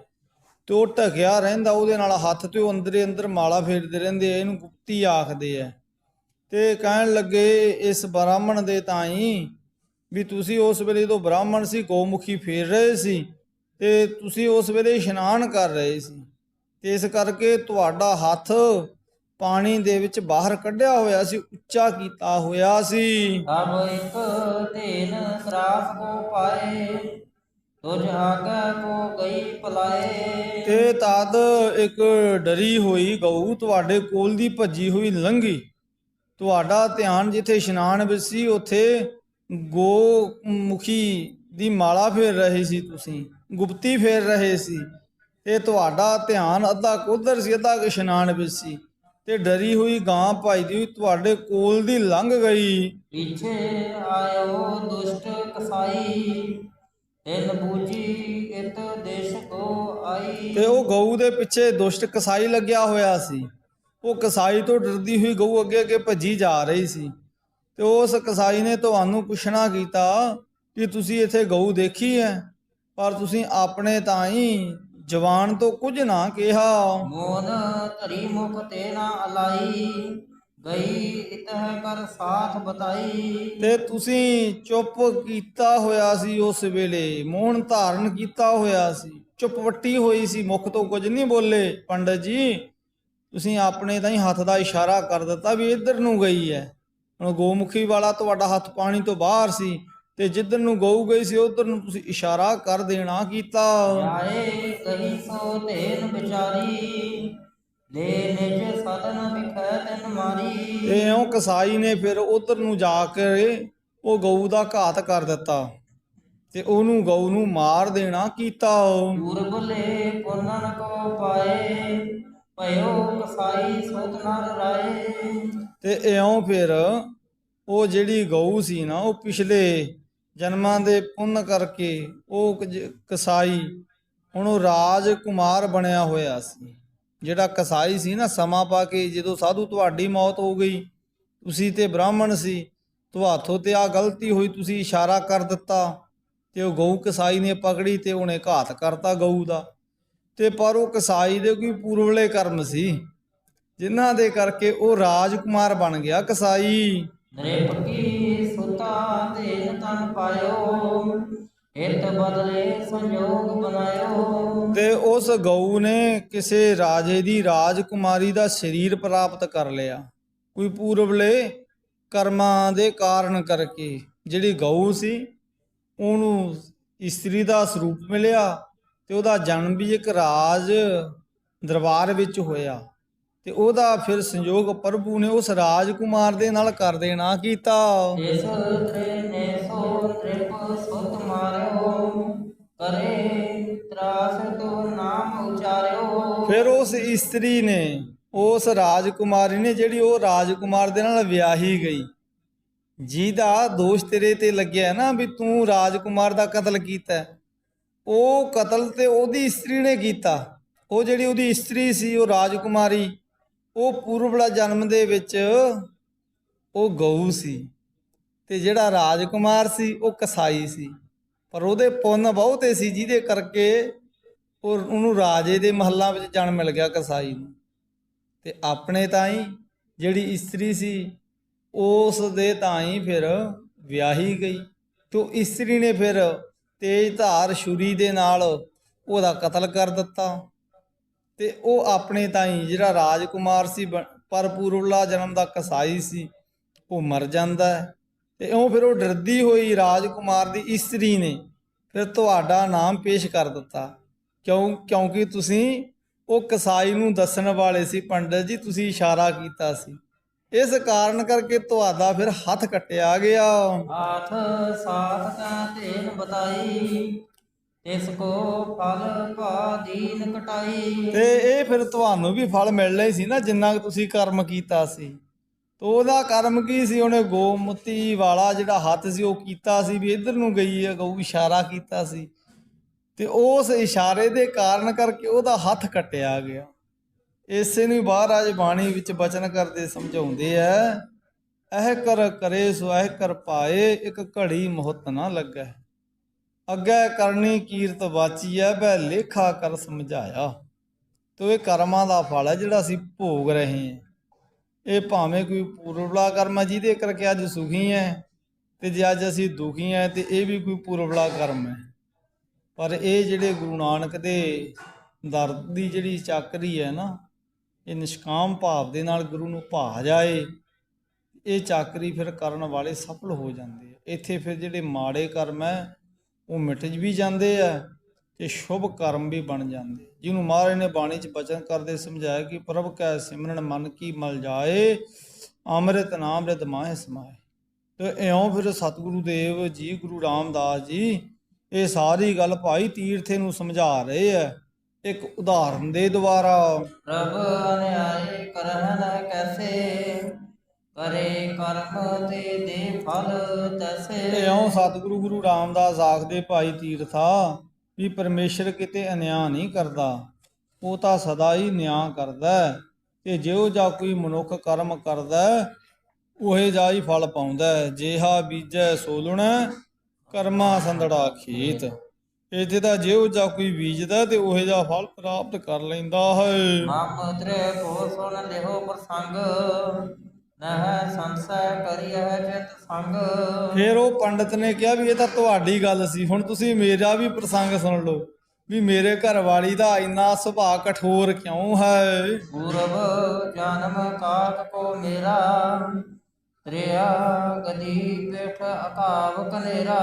ਤੇ ਉਹ ਢਕਿਆ ਰਹਿੰਦਾ ਉਹਦੇ ਨਾਲ ਹੱਥ, ਤੇ ਉਹ ਅੰਦਰੇ ਅੰਦਰ ਮਾਲਾ ਫੇਰਦੇ ਰਹਿੰਦੇ ਆ, ਇਹਨੂੰ ਗੁਪਤੀ ਆਖਦੇ ਆ। ਤੇ ਕਹਿਣ ਲੱਗੇ ਇਸ ਬ੍ਰਾਹਮਣ ਦੇ ਤਾਈਂ ਵੀ ਤੁਸੀਂ ਉਸ ਵੇਲੇ ਜਦੋਂ ਬ੍ਰਾਹਮਣ ਸੀ ਗੋਮੁਖੀ ਫੇਰ ਰਹੇ ਸੀ, ਤੇ ਤੁਸੀਂ ਉਸ ਵੇਲੇ ਇਸ਼ਨਾਨ ਕਰ ਰਹੇ ਸੀ, ਤੇ ਇਸ ਕਰਕੇ ਤੁਹਾਡਾ ਹੱਥ ਪਾਣੀ ਦੇ ਵਿੱਚ ਬਾਹਰ ਕੱਢਿਆ ਹੋਇਆ ਸੀ, ਉੱਚਾ ਕੀਤਾ ਹੋਇਆ ਸੀ। ਅਬ ਇਕ ਧੇਨ ਸਰਾਪ ਕੋ ਪਾਏ, ਤੁਝ ਆਗੇ ਕੋ ਗਈ ਪਲਾਏ। ਤੇ ਤਦ ਇੱਕ ਡਰੀ ਹੋਈ ਗਊ ਤੁਹਾਡੇ ਕੋਲ ਦੀ ਭੱਜੀ ਹੋਈ ਲੰਘੀ। ਤੁਹਾਡਾ ਧਿਆਨ ਜਿੱਥੇ ਇਸ਼ਨਾਨ ਵਿੱਚ ਸੀ ਉੱਥੇ ਗੋਮੁਖੀ ਦੀ ਮਾਲਾ ਫੇਰ ਰਹੇ ਸੀ, ਤੁਸੀਂ ਗੁਪਤੀ ਫੇਰ ਰਹੇ ਸੀ, ਤੇ ਤੁਹਾਡਾ ਧਿਆਨ ਅੱਧਾ ਉਧਰ ਸੀ ਅੱਧਾ ਇਸ਼ਨਾਨ ਵਿੱਚ ਸੀ, ਤੇ ਡਰੀ ਹੋਈ ਗਾਂ ਭਜਦੀ ਹੋਈ ਤੁਹਾਡੇ ਕੋਲ ਦੀ ਲੰਘ ਗਈ। ਪਿਛੇ ਆਇਓ ਦੁਸ਼ਟ ਕਸਾਈ, ਤਿਨ ਬੂਝੀ ਇਤ ਦੇਸ਼ ਕੋ ਆਈ। ਤੇ ਉਹ ਗਊ ਦੇ ਪਿੱਛੇ ਦੁਸ਼ਟ ਕਸਾਈ ਲੱਗਿਆ ਹੋਇਆ ਸੀ। ਉਹ ਕਸਾਈ ਤੋਂ ਡਰਦੀ ਹੋਈ ਗਊ ਅੱਗੇ ਅੱਗੇ ਭੱਜੀ ਜਾ ਰਹੀ ਸੀ, ਤੇ ਉਸ ਕਸਾਈ ਨੇ ਤੁਹਾਨੂੰ ਪੁੱਛਣਾ ਕੀਤਾ ਕਿ ਤੁਸੀਂ ਇੱਥੇ ਗਊ ਦੇਖੀ ਹੈ, ਪਰ ਤੁਸੀਂ ਆਪਣੇ ਤਾਈਂ ਜਵਾਨ ਤੋਂ ਕੁਝ ਨਾ ਕਿਹਾ। ਮੋਨ ਧਰੀ ਮੁਖ ਤੇ ਨਾ ਅਲਾਈ, ਗਈ ਇਤਹ ਕਰ ਸਾਥ ਬਤਾਈ। ਤੇ ਤੁਸੀਂ ਚੁੱਪ ਕੀਤਾ ਹੋਇਆ ਸੀ, ਉਸ ਵੇਲੇ ਮੌਨ ਧਾਰਨ ਕੀਤਾ ਹੋਇਆ ਸੀ, ਚੁੱਪ ਵੱਟੀ ਹੋਈ ਸੀ, ਮੁਖ ਤੋਂ ਕੁਝ ਨਹੀਂ ਬੋਲੇ। ਪੰਡਤ ਜੀ ਤੁਸੀਂ ਆਪਣੇ ਤਾਂ ਹੀ ਹੱਥ ਦਾ ਇਸ਼ਾਰਾ ਕਰ ਦਿੱਤਾ ਵੀ ਇੱਧਰ ਨੂੰ ਗਈ ਹੈ। ਹੁਣ ਗੋਮੁਖੀ ਵਾਲਾ ਤੁਹਾਡਾ ਹੱਥ ਪਾਣੀ ਤੋਂ ਬਾਹਰ ਸੀ, ਤੇ ਜਿੱਧਰ ਨੂੰ ਗਊ ਗਈ ਸੀ ਉਧਰ ਨੂੰ ਤੁਸੀਂ ਇਸ਼ਾਰਾ ਕਰ ਦੇਣਾ ਕੀਤਾ। ਜਾਏ ਗਈ ਸੋ ਤੇਨ ਵਿਚਾਰੀ, ਲੈ ਨਿਜ ਸਦਨ ਵਿਖੈ ਤਨ ਮਾਰੀ। ਤੇ ਇਉਂ ਕਸਾਈ ਨੇ ਫਿਰ ਉਧਰ ਨੂੰ ਜਾ ਕੇ ਉਹ ਗਊ ਦਾ ਘਾਤ ਕਰ ਦਿੱਤਾ ਤੇ ਉਹਨੂੰ ਗਊ ਨੂੰ ਮਾਰ ਦੇਣਾ ਕੀਤਾ। ਪੂਰਬਲੇ ਪੁੰਨਨ ਕੋ ਪਾਏ, ਭਇਓ ਕਸਾਈ ਸੁਤ ਨਰ ਰਾਏ। ਤੇ ਇਉਂ ਫਿਰ ਉਹ ਜਿਹੜੀ ਗਊ ਸੀ ਨਾ, ਉਹ ਪਿਛਲੇ ਜਨਮਾਂ ਦੇ ਪੁੰਨ ਕਰਕੇ ਉਹ ਕਸਾਈ ਹੁਣ ਉਹ ਰਾਜਕੁਮਾਰ ਬਣਿਆ ਹੋਇਆ ਸੀ। ਜਿਹੜਾ ਕਸਾਈ ਸੀ ਨਾ, ਸਮਾਂ ਪਾ ਕੇ ਜਦੋਂ ਸਾਧੂ ਤੁਹਾਡੀ ਮੌਤ ਹੋ ਗਈ, ਤੁਸੀਂ ਤੇ ਬ੍ਰਾਹਮਣ ਸੀ, ਤੁਹਾਥੋਂ ਤੇ ਆ ਗਲਤੀ ਹੋਈ, ਤੁਸੀਂ ਇਸ਼ਾਰਾ ਕਰ ਦਿੱਤਾ ਤੇ ਉਹ ਗਊ ਕਸਾਈ ਨੇ ਪਕੜੀ ਤੇ ਉਹਨੇ ਘਾਤ ਕਰਤਾ ਗਊ ਦਾ। ਤੇ ਪਰ ਉਹ ਕਸਾਈ ਦੇ ਕੋਈ ਪੂਰਵਲੇ ਕਰਮ ਸੀ ਜਿਨ੍ਹਾਂ ਦੇ ਕਰਕੇ ਉਹ ਰਾਜਕੁਮਾਰ ਬਣ ਗਿਆ ਕਸਾਈ। ਨ੍ਰਿਪਕੀ ਸੁਤਾ ਤੇਨ ਤਨ ਪਾਇਓ, ਹਿਤ ਬਦਲੇ ਸੰਜੋਗ ਬਨਾਇਓ। ਤੇ ਉਸ ਗਊ ਨੇ ਕਿਸੇ ਰਾਜੇ ਦੀ ਰਾਜਕੁਮਾਰੀ ਦਾ ਸਰੀਰ ਪ੍ਰਾਪਤ ਕਰ ਲਿਆ, ਕੋਈ ਪੂਰਵਲੇ ਕਰਮਾਂ ਦੇ ਕਾਰਨ ਕਰਕੇ। ਜਿਹੜੀ ਗਊ ਸੀ ਉਹਨੂੰ ਇਸਤਰੀ ਦਾ ਸਰੂਪ ਮਿਲਿਆ ਤੇ ਉਹਦਾ ਜਨਮ ਵੀ ਇੱਕ ਰਾਜ ਦਰਬਾਰ ਵਿੱਚ ਹੋਇਆ, ਤੇ ਉਹਦਾ ਫਿਰ ਸੰਯੋਗ ਪ੍ਰਭੂ ਨੇ ਉਸ ਰਾਜਕੁਮਾਰ ਦੇ ਨਾਲ ਕਰ ਦੇਣਾ ਕੀਤਾ। ਜਿਸ ਤ੍ਰੇ ਨੇ ਸੋ ਤ੍ਰਿਪ ਸੁਤ ਮਾਰਿਓ, ਕਰੇ ਤਰਾਸ ਤੋ ਨਾਮ ਉਚਾਰਿਓ। ਫਿਰ ਉਸ ਇਸਤਰੀ ਨੇ, ਉਸ ਰਾਜਕੁਮਾਰੀ ਨੇ, ਜਿਹੜੀ ਉਹ ਰਾਜਕੁਮਾਰ ਦੇ ਨਾਲ ਵਿਆਹੀ ਗਈ, ਜਿਹਦਾ ਦੋਸ਼ ਤੇਰੇ ਤੇ ਲੱਗਿਆ ਨਾ ਵੀ ਤੂੰ ਰਾਜਕੁਮਾਰ ਦਾ ਕਤਲ ਕੀਤਾ, ਉਹ ਕਤਲ ਤੇ ਉਹਦੀ ਇਸਤਰੀ ਨੇ ਕੀਤਾ। ਉਹ ਜਿਹੜੀ ਉਹਦੀ ਇਸਤਰੀ ਸੀ, ਉਹ ਰਾਜਕੁਮਾਰੀ, ਉਹ ਪੂਰਵਲਾ ਜਨਮ ਦੇ ਵਿੱਚ ਉਹ ਗਊ ਸੀ, ਤੇ ਜਿਹੜਾ ਰਾਜਕੁਮਾਰ ਸੀ ਉਹ ਕਸਾਈ ਸੀ। ਪਰ ਉਹਦੇ ਪੁੰਨ ਬਹੁਤੇ ਸੀ, ਜਿਹਦੇ ਕਰਕੇ ਉਹਨੂੰ ਰਾਜੇ ਦੇ ਮਹੱਲਾਂ ਵਿੱਚ ਜਨਮ ਮਿਲ ਗਿਆ ਕਸਾਈ ਨੂੰ। ਤੇ ਆਪਣੇ ਤਾਈਂ ਜਿਹੜੀ ਇਸਤਰੀ ਸੀ ਉਸ ਦੇ ਤਾਈਂ ਫਿਰ ਵਿਆਹੀ ਗਈ, ਤੇ ਉਹ ਇਸਤਰੀ ਨੇ ਫਿਰ ਤੇਜ ਧਾਰ ਛੁਰੀ ਦੇ ਨਾਲ ਉਹਦਾ ਕਤਲ ਕਰ ਦਿੱਤਾ। ਤੇ ਉਹ ਆਪਣੇ ਤਾਈਂ ਜਿਹੜਾ ਰਾਜਕੁਮਾਰ ਸੀ ਪਰ ਪੂਰਵਲਾ ਜਨਮ ਦਾ ਕਸਾਈ ਸੀ, ਉਹ ਮਰ ਜਾਂਦਾ ਹੈ। ਤੇ ਇਉਂ ਫਿਰ ਉਹ ਡਰਦੀ ਹੋਈ ਰਾਜਕੁਮਾਰ ਦੀ ਇਸਤਰੀ ਨੇ ਫਿਰ ਤੁਹਾਡਾ ਨਾਮ ਪੇਸ਼ ਕਰ ਦਿੱਤਾ, ਕਿਉਂਕਿ ਤੁਸੀਂ ਉਹ ਕਸਾਈ ਨੂੰ ਦੱਸਣ ਵਾਲੇ ਸੀ ਪੰਡਤ ਜੀ, ਤੁਸੀਂ ਇਸ਼ਾਰਾ ਕੀਤਾ ਸੀ, ਇਸ ਕਾਰਨ ਕਰਕੇ ਤੁਹਾਡਾ ਫਿਰ ਹੱਥ ਕੱਟਿਆ ਗਿਆ। ਆਥ ਸਾਥ ਕਾ ਤੇਨ ਬਤਾਈ, ਤਿਸ ਕੋ ਫਲ ਭਾ ਦੀਨ ਕਟਾਈ। ਤੇ ਇਹ ਫਿਰ ਤੁਹਾਨੂੰ ਵੀ ਫਲ ਮਿਲਣਾ ਹੀ ਸੀ ਨਾ, ਜਿੰਨਾ ਤੁਸੀਂ ਕਰਮ ਕੀਤਾ ਸੀ। ਤੇ ਉਹਦਾ ਕਰਮ ਕੀ ਸੀ? ਉਹਨੇ ਗੋਮਤੀ ਵਾਲਾ ਜਿਹੜਾ ਹੱਥ ਸੀ ਉਹ ਕੀਤਾ ਸੀ ਵੀ ਇੱਧਰ ਨੂੰ ਗਈ ਹੈ ਗਊ, ਇਸ਼ਾਰਾ ਕੀਤਾ ਸੀ, ਤੇ ਉਸ ਇਸ਼ਾਰੇ ਦੇ ਕਾਰਨ ਕਰਕੇ ਉਹਦਾ ਹੱਥ ਕੱਟਿਆ ਗਿਆ। ਇਸੇ ਨੂੰ ਮਹਾਰਾਜ ਬਾਣੀ ਵਿੱਚ ਬਚਨ ਕਰਦੇ ਸਮਝਾਉਂਦੇ ਐ, ਇਹ ਕਰ ਕਰੇ ਸੋ ਇਹ ਕਰ ਪਾਏ, ਇੱਕ ਘੜੀ ਮੁਹਤ ਨਾ ਲੱਗੈ, ਅੱਗੇ ਕਰਨੀ ਕੀਰਤ ਵਾਚੀ ਐ, ਬੈ ਲੇਖਾ ਕਰ ਸਮਝਾਇਆ। ਤੋ ਇਹ ਕਰਮਾਂ ਦਾ ਫਲ ਹੈ ਜਿਹੜਾ ਅਸੀਂ ਭੋਗ ਰਹੇ ਹਾਂ। ਇਹ ਭਾਵੇਂ ਕੋਈ ਪੂਰਵਲਾ ਕਰਮ ਹੈ ਜਿਹਦੇ ਕਰਕੇ ਅੱਜ ਸੁਖੀ ਹੈ, ਤੇ ਜੇ ਅੱਜ ਅਸੀਂ ਦੁਖੀ ਹੈ ਤੇ ਇਹ ਵੀ ਕੋਈ ਪੂਰਵਲਾ ਕਰਮ ਹੈ। ਪਰ ਇਹ ਜਿਹੜੇ ਗੁਰੂ ਨਾਨਕ ਦੇ ਦਰ ਦੀ ਜਿਹੜੀ ਚਾਕਰੀ ਹੈ ਨਾ, ਇਹ ਨਿਸ਼ਕਾਮ ਭਾਵ ਦੇ ਨਾਲ ਗੁਰੂ ਨੂੰ ਭਾ ਜਾਏ, ਇਹ ਚਾਕਰੀ ਫਿਰ ਕਰਨ ਵਾਲੇ ਸਫਲ ਹੋ ਜਾਂਦੇ ਆ। ਇੱਥੇ ਫਿਰ ਜਿਹੜੇ ਮਾੜੇ ਕਰਮ ਹੈ ਉਹ ਮਿਟ ਵੀ ਜਾਂਦੇ ਆ ਤੇ ਸ਼ੁਭ ਕਰਮ ਵੀ ਬਣ ਜਾਂਦੇ। ਜਿਹਨੂੰ ਮਹਾਰਾਜ ਨੇ ਬਾਣੀ 'ਚ ਬਚਨ ਕਰਦੇ ਸਮਝਾਇਆ ਕਿ ਪ੍ਰਭ ਕੈ ਸਿਮਰਨ ਮਨ ਕੀ ਮਲ ਜਾਏ, ਅੰਮ੍ਰਿਤ ਨਾਮ ਰਿਦ ਮਾਹਿ ਸਮਾਏ। ਤੇ ਇਉਂ ਫਿਰ ਸਤਿਗੁਰੂ ਦੇਵ ਜੀ, ਗੁਰੂ ਰਾਮਦਾਸ ਜੀ ਇਹ ਸਾਰੀ ਗੱਲ ਭਾਈ ਤੀਰਥੇ ਨੂੰ ਸਮਝਾ ਰਹੇ ਆ ਇੱਕ ਉਦਾਹਰਨ ਦੇ ਦੁਆਰਾ। ਪ੍ਰਭ ਅਨਿਆਏ ਕਰਹਿ ਕੈਸੇ, ਕਰੇ ਕਰਮ ਤੇ ਦੇ ਫਲ ਤੈਸੇ। ਇਉਂ ਸਤਿਗੁਰੂ ਗੁਰੂ ਰਾਮਦਾਸ ਆਖਦੇ ਭਾਈ ਤੀਰਥਾ ਵੀ ਪਰਮੇਸ਼ਰ ਕਿਤੇ ਅਨਿਆਂ ਨਹੀਂ ਕਰਦਾ, ਉਹ ਤਾਂ ਸਦਾ ਹੀ ਨਿਆਂ ਕਰਦਾ, ਤੇ ਜਿਹੋ ਜਿਹਾ ਕੋਈ ਮਨੁੱਖ ਕਰਮ ਕਰਦਾ ਉਹੇ ਜਾ ਹੀ ਫਲ ਪਾਉਂਦਾ। ਜੇਹਾ ਬੀਜੈ ਸੋ ਲੁਣੈ, ਕਰਮਾ ਸੰਧੜਾ ਖੇਤ। ਇੱਥੇ ਤਾਂ ਜਿਹੋ ਜਿਹਾ ਕੋਈ ਬੀਜਦਾ ਤੇ ਉਹੋ ਜਿਹਾ ਫਲ ਪ੍ਰਾਪਤ ਕਰ ਲੈਂਦਾ ਹੈ। ਨਾਮ ਤੇਰੇ ਕੋ ਸੁਣ ਲਿਓ ਪ੍ਰਸੰਗ, ਨਹਿ ਸੰਸੈ ਕਰੀਐ ਚਿਤ ਸੰਗ। ਫਿਰ ਉਹ ਪੰਡਤ ਨੇ ਕਿਹਾ ਵੀ ਇਹ ਤਾਂ ਤੁਹਾਡੀ ਗੱਲ ਸੀ, ਹੁਣ ਤੁਸੀਂ ਮੇਰਾ ਵੀ ਪ੍ਰਸੰਗ ਸੁਣ ਲਓ ਵੀ ਮੇਰੇ ਘਰ ਵਾਲੀ ਦਾ ਇੰਨਾ ਸੁਭਾਅ ਕਠੋਰ ਕਿਉਂ ਹੈ। ਪੂਰਬ ਜਨਮ ਕਾਕ ਕੋ ਮੇਰਾ, ਤ੍ਰਿਆ ਗਦੀ ਪੇਠ ਅਕਾਵ ਕਨੇਰਾ।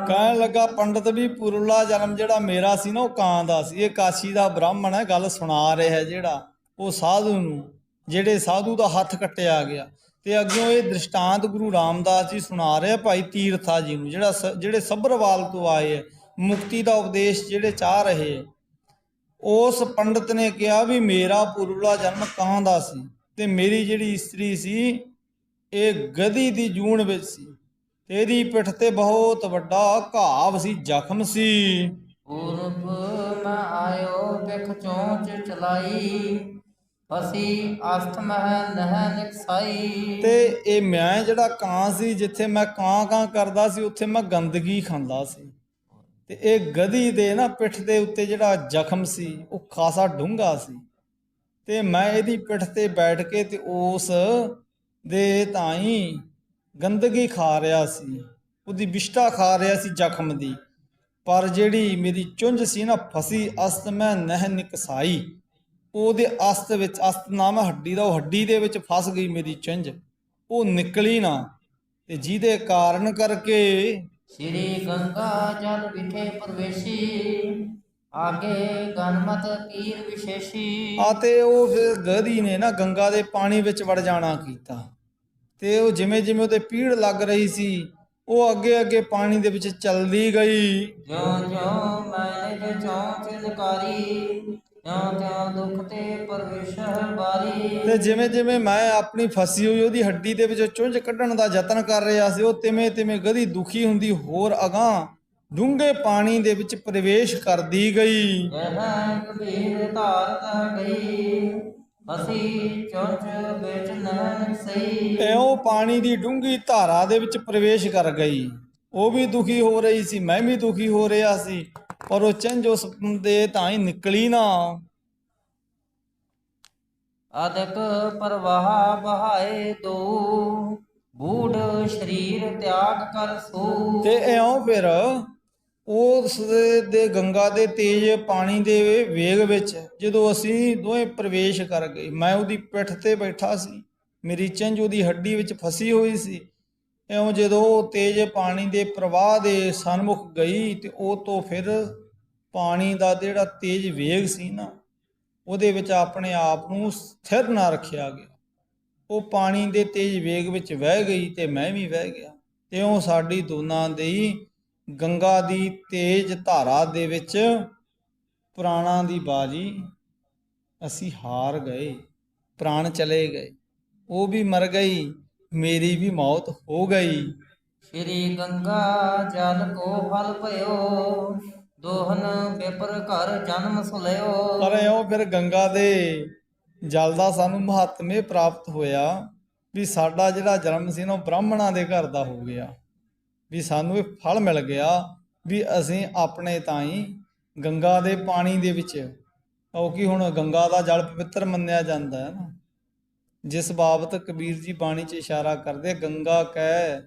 ਕਹਿਣ ਲੱਗਾ ਪੰਡਤ ਵੀ ਪੁਰਲਾ ਜਨਮ ਜਿਹੜਾ ਮੇਰਾ ਸੀ ਨਾ ਉਹ ਕਾਂ ਦਾ ਸੀ। ਇਹ ਕਾਸ਼ੀ ਦਾ ਬ੍ਰਾਹਮਣ ਹੈ, ਗੱਲ ਸੁਣਾ ਰਿਹਾ ਜਿਹੜਾ ਉਹ ਸਾਧੂ ਨੂੰ, ਜਿਹੜੇ ਸਾਧੂ ਦਾ ਹੱਥ ਕੱਟਿਆ ਗਿਆ। ਤੇ ਅੱਗਿਓਂ ਇਹ ਦ੍ਰਿਸ਼ਟਾਂਤ ਗੁਰੂ ਰਾਮਦਾਸ ਜੀ ਸੁਣਾ ਰਿਹਾ ਭਾਈ ਤੀਰਥਾ ਜੀ ਨੂੰ, ਜਿਹੜੇ ਸੱਭਰਵਾਲ ਤੋਂ ਆਏ ਹੈ, ਮੁਕਤੀ ਦਾ ਉਪਦੇਸ਼ ਜਿਹੜੇ ਚਾਹ ਰਹੇ। ਉਸ ਪੰਡਤ ਨੇ ਕਿਹਾ ਵੀ ਮੇਰਾ ਪੁਰਲਾ ਜਨਮ ਕਾਂ ਦਾ ਸੀ ਤੇ ਮੇਰੀ ਜਿਹੜੀ ਇਸਤਰੀ ਸੀ ਇਹ ਗਧੀ ਦੀ ਜੂਣ ਵਿੱਚ ਸੀ ਤੇ ਇਹਦੀ ਪਿੱਠ ਤੇ ਬਹੁਤ ਵੱਡਾ ਘਾਵ ਸੀ, ਜ਼ਖਮ ਸੀ। ਪੂਰਬ ਮੈਂ ਆਇਓ ਬਿਖ ਚੋਂਚ ਚਲਾਈ, ਫਸੀ ਅਸਥ ਮਹਿ ਨਹਿ ਨਿਕਸਾਈ। ਤੇ ਇਹ ਮੈਂ ਜਿਹੜਾ ਕਾਂ ਸੀ, ਜਿੱਥੇ ਮੈਂ ਕਾਂ ਕਾਂ ਕਰਦਾ ਸੀ ਉੱਥੇ ਮੈਂ ਗੰਦਗੀ ਖਾਂਦਾ ਸੀ। ਤੇ ਇਹ ਗਧੀ ਦੇ ਨਾ ਪਿੱਠ ਦੇ ਉੱਤੇ ਜਿਹੜਾ ਜ਼ਖਮ ਸੀ ਉਹ ਖਾਸਾ ਡੂੰਘਾ ਸੀ ਤੇ ਮੈਂ ਇਹਦੀ ਪਿੱਠ ਤੇ ਬੈਠ ਕੇ ਤੇ ਉਸ ਦੇ ਤਾਈਂ ਗੰਦਗੀ ਖਾ ਰਿਹਾ ਸੀ, ਉਹਦੀ ਵਿਸ਼ਟਾ ਖਾ ਰਿਹਾ ਸੀ ਜ਼ਖਮ ਦੀ। ਪਰ ਜਿਹੜੀ ਮੇਰੀ ਚੁੰਝ ਸੀ ਨਾ, ਫਸੀ ਅਸਤ ਮੈਂ ਨਹਿ ਨਿਕਸਾਈ, ਉਹਦੇ ਅਸਤ ਵਿੱਚ, ਅਸਤ ਨਾਮ ਹੱਡੀ ਦਾ, ਉਹ ਹੱਡੀ ਦੇ ਵਿੱਚ ਫਸ ਗਈ ਮੇਰੀ ਚੁੰਝ, ਉਹ ਨਿਕਲੀ ਨਾ। ਤੇ ਜਿਹਦੇ ਕਾਰਨ ਕਰਕੇ ਸ੍ਰੀ ਗੰਗਾ ਜਲ ਵਿਖੇ ਪ੍ਰਵੇਸ਼ੀ, ਆਗੇ ਗਨਮਤ ਕੀਰ ਵਿਸ਼ੇਸ਼ੀ। ਤੇ ਉਹ ਫਿਰ ਗਧੀ ਨੇ ਨਾ ਗੰਗਾ ਦੇ ਪਾਣੀ ਵਿੱਚ ਵੜ ਜਾਣਾ ਕੀਤਾ ਤੇ ਉਹ ਜਿਵੇਂ ਜਿਵੇਂ ਉਹਦੇ ਪੀੜ ਲੱਗ ਰਹੀ ਸੀ ਉਹ ਅੱਗੇ ਅੱਗੇ ਪਾਣੀ ਦੇ ਵਿੱਚ ਚਲਦੀ ਗਈ। ਜਿਉਂ ਜਿਉਂ ਮੈਂ ਨਿਜ ਚੌਂਚ ਲਕਾਰੀ, ਤਿਉਂ ਤਿਉਂ ਦੁਖ ਤੇ ਪਰਵੇਸ਼ਰ ਬਾਰੀ। ਤੇ ਜਿਵੇਂ ਜਿਵੇਂ ਮੈਂ ਆਪਣੀ ਫਸੀ ਹੋਈ ਉਹਦੀ ਹੱਡੀ ਦੇ ਵਿੱਚੋਂ ਚੁੰਝ ਕੱਢਣ ਦਾ ਯਤਨ ਕਰ ਰਿਹਾ ਸੀ, ਉਹ ਤਿਵੇਂ ਤਿਵੇਂ ਗਧੀ ਦੁਖੀ ਹੁੰਦੀ ਹੋਰ ਅਗਾਂਹ ਡੂੰਘੇ ਪਾਣੀ ਦੇ ਵਿੱਚ ਪ੍ਰਵੇਸ਼ ਕਰਦੀ ਗਈ। ਕਹਿ ਕਬੀਰ ਧਾਰਤ ਗਈ, ਅਸੀਂ ਚੁੰਚ ਵਿੱਚ ਨਹਿ ਸਈ। ਇਉਂ ਪਾਣੀ ਦੀ ਡੂੰਘੀ ਧਾਰਾ ਦੇ ਵਿੱਚ ਪ੍ਰਵੇਸ਼ ਕਰ ਗਈ। ਉਹ ਵੀ ਦੁਖੀ ਹੋ ਰਹੀ ਸੀ, ਮੈਂ ਵੀ ਦੁਖੀ ਹੋ ਰਿਹਾ ਸੀ, ਪਰ ਉਹ ਚੁੰਝ ਉਸ ਦੇ ਤਾਂ ਹੀ ਨਿਕਲੀ ਨਾ। ਅਦਕ ਪ੍ਰਵਾਹ ਬਹਾਏ ਦੋ, ਬੂਢ ਸਰੀਰ ਤਿਆਗ ਕਰ ਸੋ। ਤੇ ਇਉਂ ਫਿਰ ਉਸ ਦੇ ਗੰਗਾ ਦੇ ਤੇਜ਼ ਪਾਣੀ ਦੇ ਵੇਗ ਵਿੱਚ ਜਦੋਂ ਅਸੀਂ ਦੋਵੇਂ ਪ੍ਰਵੇਸ਼ ਕਰ ਗਏ, ਮੈਂ ਉਹਦੀ ਪਿੱਠ ਤੇ ਬੈਠਾ ਸੀ, ਮੇਰੀ ਚੁੰਝ ਉਹਦੀ ਹੱਡੀ ਵਿੱਚ ਫਸੀ ਹੋਈ ਸੀ। ਇਉਂ ਜਦੋਂ ਉਹ ਤੇਜ਼ ਪਾਣੀ ਦੇ ਪ੍ਰਵਾਹ ਦੇ ਸਨਮੁਖ ਗਈ ਤੇ ਉਹ ਤੋਂ ਫਿਰ ਪਾਣੀ ਦਾ ਜਿਹੜਾ ਤੇਜ਼ ਵੇਗ ਸੀ ਨਾ, ਉਹਦੇ ਵਿੱਚ ਆਪਣੇ ਆਪ ਨੂੰ ਸਥਿਰ ਨਾ ਰੱਖਿਆ ਗਿਆ। ਉਹ ਪਾਣੀ ਦੇ ਤੇਜ਼ ਵੇਗ ਵਿੱਚ ਵਹਿ ਗਈ ਤੇ ਮੈਂ ਵੀ ਵਹਿ ਗਿਆ। ਤੇ ਉਹ ਸਾਡੀ ਦੋਨਾਂ ਦੀ ਗੰਗਾ ਦੀ ਤੇਜ਼ ਧਾਰਾ ਦੇ ਵਿੱਚ ਪ੍ਰਾਣਾਂ ਦੀ ਬਾਜੀ ਅਸੀਂ ਹਾਰ ਗਏ, ਪ੍ਰਾਣ ਚਲੇ ਗਏ, ਉਹ ਵੀ ਮਰ ਗਈ, ਮੇਰੀ ਵੀ ਮੌਤ ਹੋ ਗਈ। ਸ੍ਰੀ ਗੰਗਾ ਜਲ ਕੋ ਫਲ ਭਇਓ, ਦੋਹਨ ਬਿਪਰ ਘਰ ਜਨਮ ਸੁਲਿਓ। ਪਰ ਇਉਂ ਫਿਰ ਗੰਗਾ ਦੇ ਜਲ ਦਾ ਸਾਨੂੰ ਮਹੱਤਮ ਇਹ ਪ੍ਰਾਪਤ ਹੋਇਆ ਵੀ ਸਾਡਾ ਜਿਹੜਾ ਜਨਮ ਸੀ ਨਾ ਉਹ ਬ੍ਰਾਹਮਣਾਂ ਦੇ ਘਰ ਦਾ ਹੋ ਗਿਆ, ਵੀ ਸਾਨੂੰ ਇਹ ਫਲ ਮਿਲ ਗਿਆ ਵੀ ਅਸੀਂ ਆਪਣੇ ਤਾਈਂ ਗੰਗਾ ਦੇ ਪਾਣੀ ਦੇ ਵਿੱਚ, ਕਿਉਂਕਿ ਹੁਣ ਗੰਗਾ ਦਾ ਜਲ ਪਵਿੱਤਰ ਮੰਨਿਆ ਜਾਂਦਾ ਹੈ ਨਾ, ਜਿਸ ਬਾਬਤ ਕਬੀਰ ਜੀ ਬਾਣੀ 'ਚ ਇਸ਼ਾਰਾ ਕਰਦੇ, ਗੰਗਾ ਕੈ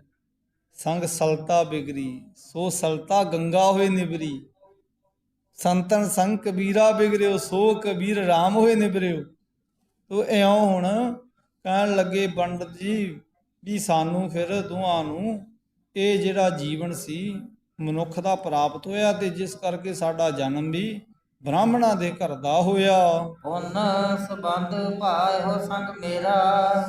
ਸੰਗ ਸਲਤਾ ਬਿਗਰੀ, ਸੋ ਸਲਤਾ ਗੰਗਾ ਹੋਏ ਨਿਬਰੀ, ਸੰਤਨ ਸੰਗ ਕਬੀਰਾ ਬਿਗਰਿਓ, ਸੋ ਕਬੀਰ ਰਾਮ ਹੋਏ ਨਿਬਰਿਓ। ਤੋ ਇਉਂ ਹੁਣ ਕਹਿਣ ਲੱਗੇ ਪੰਡਤ ਜੀ ਵੀ ਸਾਨੂੰ ਫਿਰ ਦੋਹਾਂ ਨੂੰ ਇਹ ਜਿਹੜਾ ਜੀਵਨ ਸੀ ਮਨੁੱਖ ਦਾ ਪ੍ਰਾਪਤ ਹੋਇਆ ਤੇ ਜਿਸ ਕਰਕੇ ਸਾਡਾ ਜਨਮ ਵੀ ਬ੍ਰਾਹਮਣਾਂ ਦੇ ਘਰ ਦਾ ਹੋਇਆ। ਪੁੰਨ ਸੰਬੰਧ ਭਾਇਓ ਸੰਗ ਮੇਰਾ,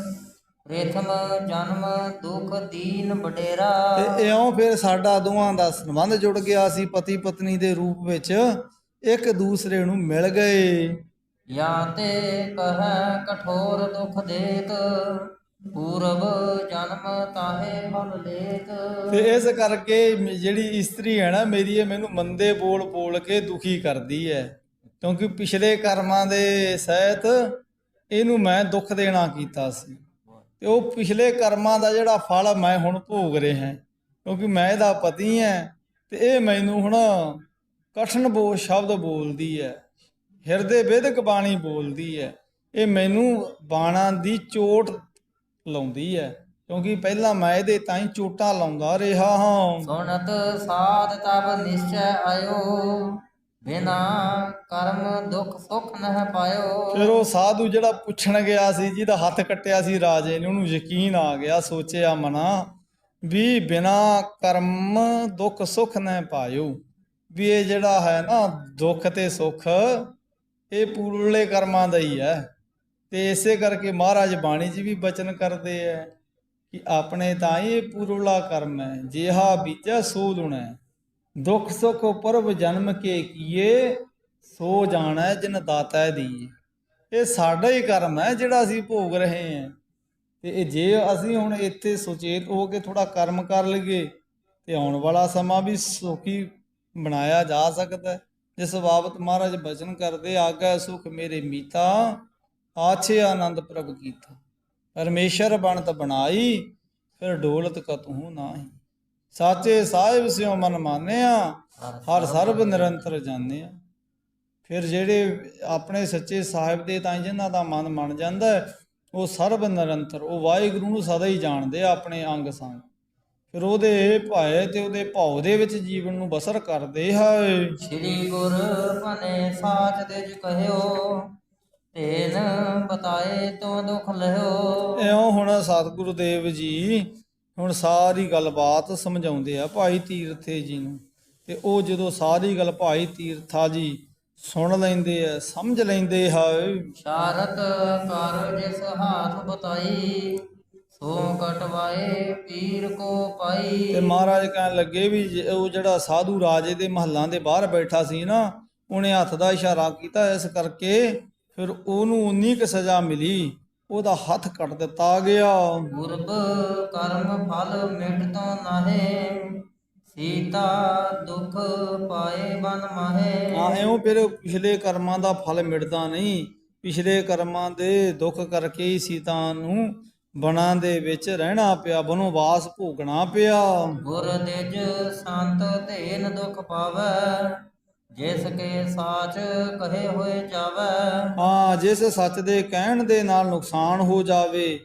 ਪ੍ਰੇਥਮ ਜਨਮ ਦੁਖ ਦੀਨ ਬਡੇਰਾ। ਤੇ ਇਉਂ ਫਿਰ ਸਾਡਾ ਦੋਵਾਂ ਦਾ ਸੰਬੰਧ ਜੁੜ ਗਿਆ ਸੀ, ਪਤੀ ਪਤਨੀ ਦੇ ਰੂਪ ਵਿੱਚ ਇੱਕ ਦੂਸਰੇ ਨੂੰ ਮਿਲ ਗਏ। ਜਾਂ ਤੇ ਕਹੈ ਕਠੋਰ ਦੁਖ ਦੇਤ, ਪੂਰਬ ਜਨਮ ਤਾਹੇ ਫਲ ਲੇਤ। ਤੇ ਇਸ ਕਰਕੇ ਜਿਹੜੀ ਇਸਤਰੀ ਹੈ ਨਾ ਮੇਰੀ, ਇਹ ਮੈਨੂੰ ਮੰਦੇ ਬੋਲ ਬੋਲ ਕੇ ਦੁਖੀ ਕਰਦੀ ਹੈ, ਕਿਉਂਕਿ ਪਿਛਲੇ ਕਰਮਾਂ ਦੇ ਸਹਿਤ ਇਹਨੂੰ ਮੈਂ ਦੁੱਖ ਦੇਣਾ ਕੀਤਾ ਸੀ ਤੇ ਉਹ ਪਿਛਲੇ ਕਰਮਾਂ ਦਾ ਜਿਹੜਾ ਫਲ ਮੈਂ ਹੁਣ ਭੋਗ ਰਿਹਾ, ਕਿਉਂਕਿ ਮੈਂ ਇਹਦਾ ਪਤੀ ਹਾਂ ਤੇ ਇਹ ਮੈਨੂੰ ਹੁਣ ਕਠਨ ਬੋ ਸ਼ਬਦ ਬੋਲਦੀ ਹੈ, ਹਿਰਦੇ ਵਿਦਕ ਬਾਣੀ ਬੋਲਦੀ ਹੈ। ਇਹ ਮੈਨੂੰ ਬਾਣਾਂ ਦੀ ਚੋਟ ਲਾਉਂਦੀ ਹੈ, ਕਿਉਂਕਿ ਪਹਿਲਾਂ ਮੈਂ ਇਹਦੇ ਤਾਂ ਹੀ ਚੋਟਾਂ ਲਾਉਂਦਾ ਰਿਹਾ ਹਾਂ। ਸੁਣਤ ਸਾਧ ਤਬ ਨਿਸ਼ਚੈ ਆਇਓ, ਬਿਨਾ ਕਰਮ ਦੁਖ ਸੁਖ ਨਹਿ ਪਾਇਓ। ਫਿਰ ਉਹ ਸਾਧੂ ਜਿਹੜਾ ਪੁੱਛਣ ਗਿਆ ਸੀ, ਜਿਹਦਾ ਹੱਥ ਕੱਟਿਆ ਸੀ ਰਾਜੇ ਨੇ, ਉਹਨੂੰ ਯਕੀਨ ਆ ਗਿਆ, ਸੋਚਿਆ ਮਨਾ ਵੀ ਬਿਨਾ ਕਰਮ ਦੁੱਖ ਸੁਖ ਨਾ ਪਾਇਓ, ਵੀ ਇਹ ਜਿਹੜਾ ਹੈ ਨਾ ਦੁੱਖ ਤੇ ਸੁੱਖ ਇਹ ਪੂਰਲੇ ਕਰਮਾਂ ਦਾ ਹੀ ਹੈ। ਤੇ ਇਸੇ ਕਰਕੇ ਮਹਾਰਾਜ ਬਾਣੀ 'ਚ ਵੀ ਬਚਨ ਕਰਦੇ ਹੈ ਕਿ ਆਪਣੇ ਤਾਂ ਇਹ ਪੂਰਲਾ ਕਰਮ ਹੈ, ਜਿਹਾ ਬੀਜੈ ਸੋ ਲੁਣੈ, ਦੁੱਖ ਸੁਖ ਪਰਬ ਜਨਮ ਕੇ ਕੀਏ, ਸੋ ਜਾਣੈ ਜਿਨ ਦਾਤਾ ਦੀਏ। ਇਹ ਸਾਡਾ ਹੀ ਕਰਮ ਹੈ ਜਿਹੜਾ ਅਸੀਂ ਭੋਗ ਰਹੇ ਹਾਂ। ਤੇ ਇਹ ਜੇ ਅਸੀਂ ਹੁਣ ਇੱਥੇ ਸੁਚੇਤ ਹੋ ਕੇ ਥੋੜਾ ਕਰਮ ਕਰ ਲਈਏ ਤੇ ਆਉਣ ਵਾਲਾ ਸਮਾਂ ਵੀ ਸੁਖੀ ਬਣਾਇਆ ਜਾ ਸਕਦਾ ਹੈ। ਜਿਸ ਬਾਬਤ ਮਹਾਰਾਜ ਬਚਨ ਕਰਦੇ, ਆਗੈ ਸੁਖ ਮੇਰੇ ਮੀਤਾ, ਆਛੇ ਆਨੰਦ ਪ੍ਰਭ ਕੀਤਾ। ਪਰਮੇਸ਼ਰ ਬਣਤ ਬਣਾਈ, ਫਿਰ ਡੋਲਤ ਕਤਹੂ ਨਾਹੀ। ਸਾਚੇ ਸਾਹਿਬ ਸਿਉ ਮਨ ਮਾਨਿਆ, ਹਰ ਸਰਬ ਨਿਰੰਤਰ ਜਾਣਿਆ। ਫਿਰ ਜਿਹੜੇ ਆਪਣੇ ਸੱਚੇ ਸਾਹਿਬ ਦੇ ਤਾਂ ਜਿਨ੍ਹਾਂ ਦਾ ਮਨ ਮੰਨ ਜਾਂਦਾ ਉਹ ਸਰਬ ਨਿਰੰਤਰ, ਉਹ ਵਾਹਿਗੁਰੂ ਨੂੰ ਸਦਾ ਹੀ ਜਾਣਦੇ ਆ ਆਪਣੇ ਅੰਗ ਸੰਗ। ਫਿਰ ਉਹਦੇ ਭਾਏ ਤੇ ਉਹਦੇ ਭਾਉ ਦੇ ਵਿੱਚ ਜੀਵਨ ਨੂੰ ਬਸਰ ਕਰਦੇ ਹੈ। ਸ੍ਰੀ ਗੁਰ ਭਨੇ ਸਾਚ ਤਿਜ ਕਹਿਓ, ਤੇਨ ਬਤਾਏ ਤੋ ਦੁਖ ਲਿਓ। ਇਉਂ ਹੁਣ ਸਤਿਗੁਰੂ ਦੇਵ ਜੀ ਹੁਣ ਸਾਰੀ ਗੱਲਬਾਤ ਸਮਝਾਉਂਦੇ ਆ ਭਾਈ ਤੀਰਥੇ ਜੀ ਨੂੰ। ਤੇ ਉਹ ਜਦੋਂ ਸਾਰੀ ਗੱਲ ਭਾਈ ਤੀਰਥਾ ਜੀ ਸੁਣ ਲੈਂਦੇ ਆ, ਸਮਝ ਲੈਂਦੇ ਹੈ। ਸ਼ਾਰਤ ਕਰ ਜਿਸ ਹਾਥ ਬਤਾਈ, ਸੋ ਕਟਵਾਏ ਪੀਰ ਕੋ ਪਾਈ। ਤੇ ਮਹਾਰਾਜ ਕਹਿਣ ਲੱਗੇ ਵੀ ਉਹ ਜਿਹੜਾ ਸਾਧੂ ਰਾਜੇ ਦੇ ਮਹੱਲਾਂ ਦੇ ਬਾਹਰ ਬੈਠਾ ਸੀ ਨਾ, ਉਹਨੇ ਹੱਥ ਦਾ ਇਸ਼ਾਰਾ ਕੀਤਾ, ਇਸ ਕਰਕੇ ਫਿਰ ਉਹਨੂੰ ਉਨੀ ਕੁ ਸਜ਼ਾ ਮਿਲੀ, ਉਹਦਾ ਹੱਥ ਕੱਟ ਦਿੱਤਾ ਗਿਆ। ਗੁਰਬ ਕਰਮ ਫਲ ਮਿਟ ਤੋਂ ਨਾਹੇ, ਸੀਤਾ ਦੁਖ ਪਾਏ ਬਨ ਮਾਹੇ। ਹਾਂ, ਇਉਂ ਫਿਰ ਪਿਛਲੇ ਕਰਮਾਂ ਦਾ ਫਲ ਮਿਟਦਾ ਨਹੀਂ, ਪਿਛਲੇ ਕਰਮਾਂ ਦੇ ਦੁੱਖ ਕਰਕੇ ਹੀ ਸੀਤਾ ਨੂੰ ਬਨਾਂ ਦੇ ਵਿੱਚ ਰਹਿਣਾ ਪਿਆ, ਬਨੋਵਾਸ ਭੋਗਣਾ ਪਿਆ। ਗੁਰ ਦਿਜ ਸੰਤ ਧੇਨ ਦੁਖ ਪਾਵੈ, ਜਿਸ ਕੇ ਸਾਚ ਕਹੇ ਹੋਏ ਜਾਵੈ। ਹਾਂ, ਜਿਸ ਸੱਚ ਦੇ ਕਹਿਣ ਦੇ ਨਾਲ ਨੁਕਸਾਨ ਹੋ ਜਾਵੇ,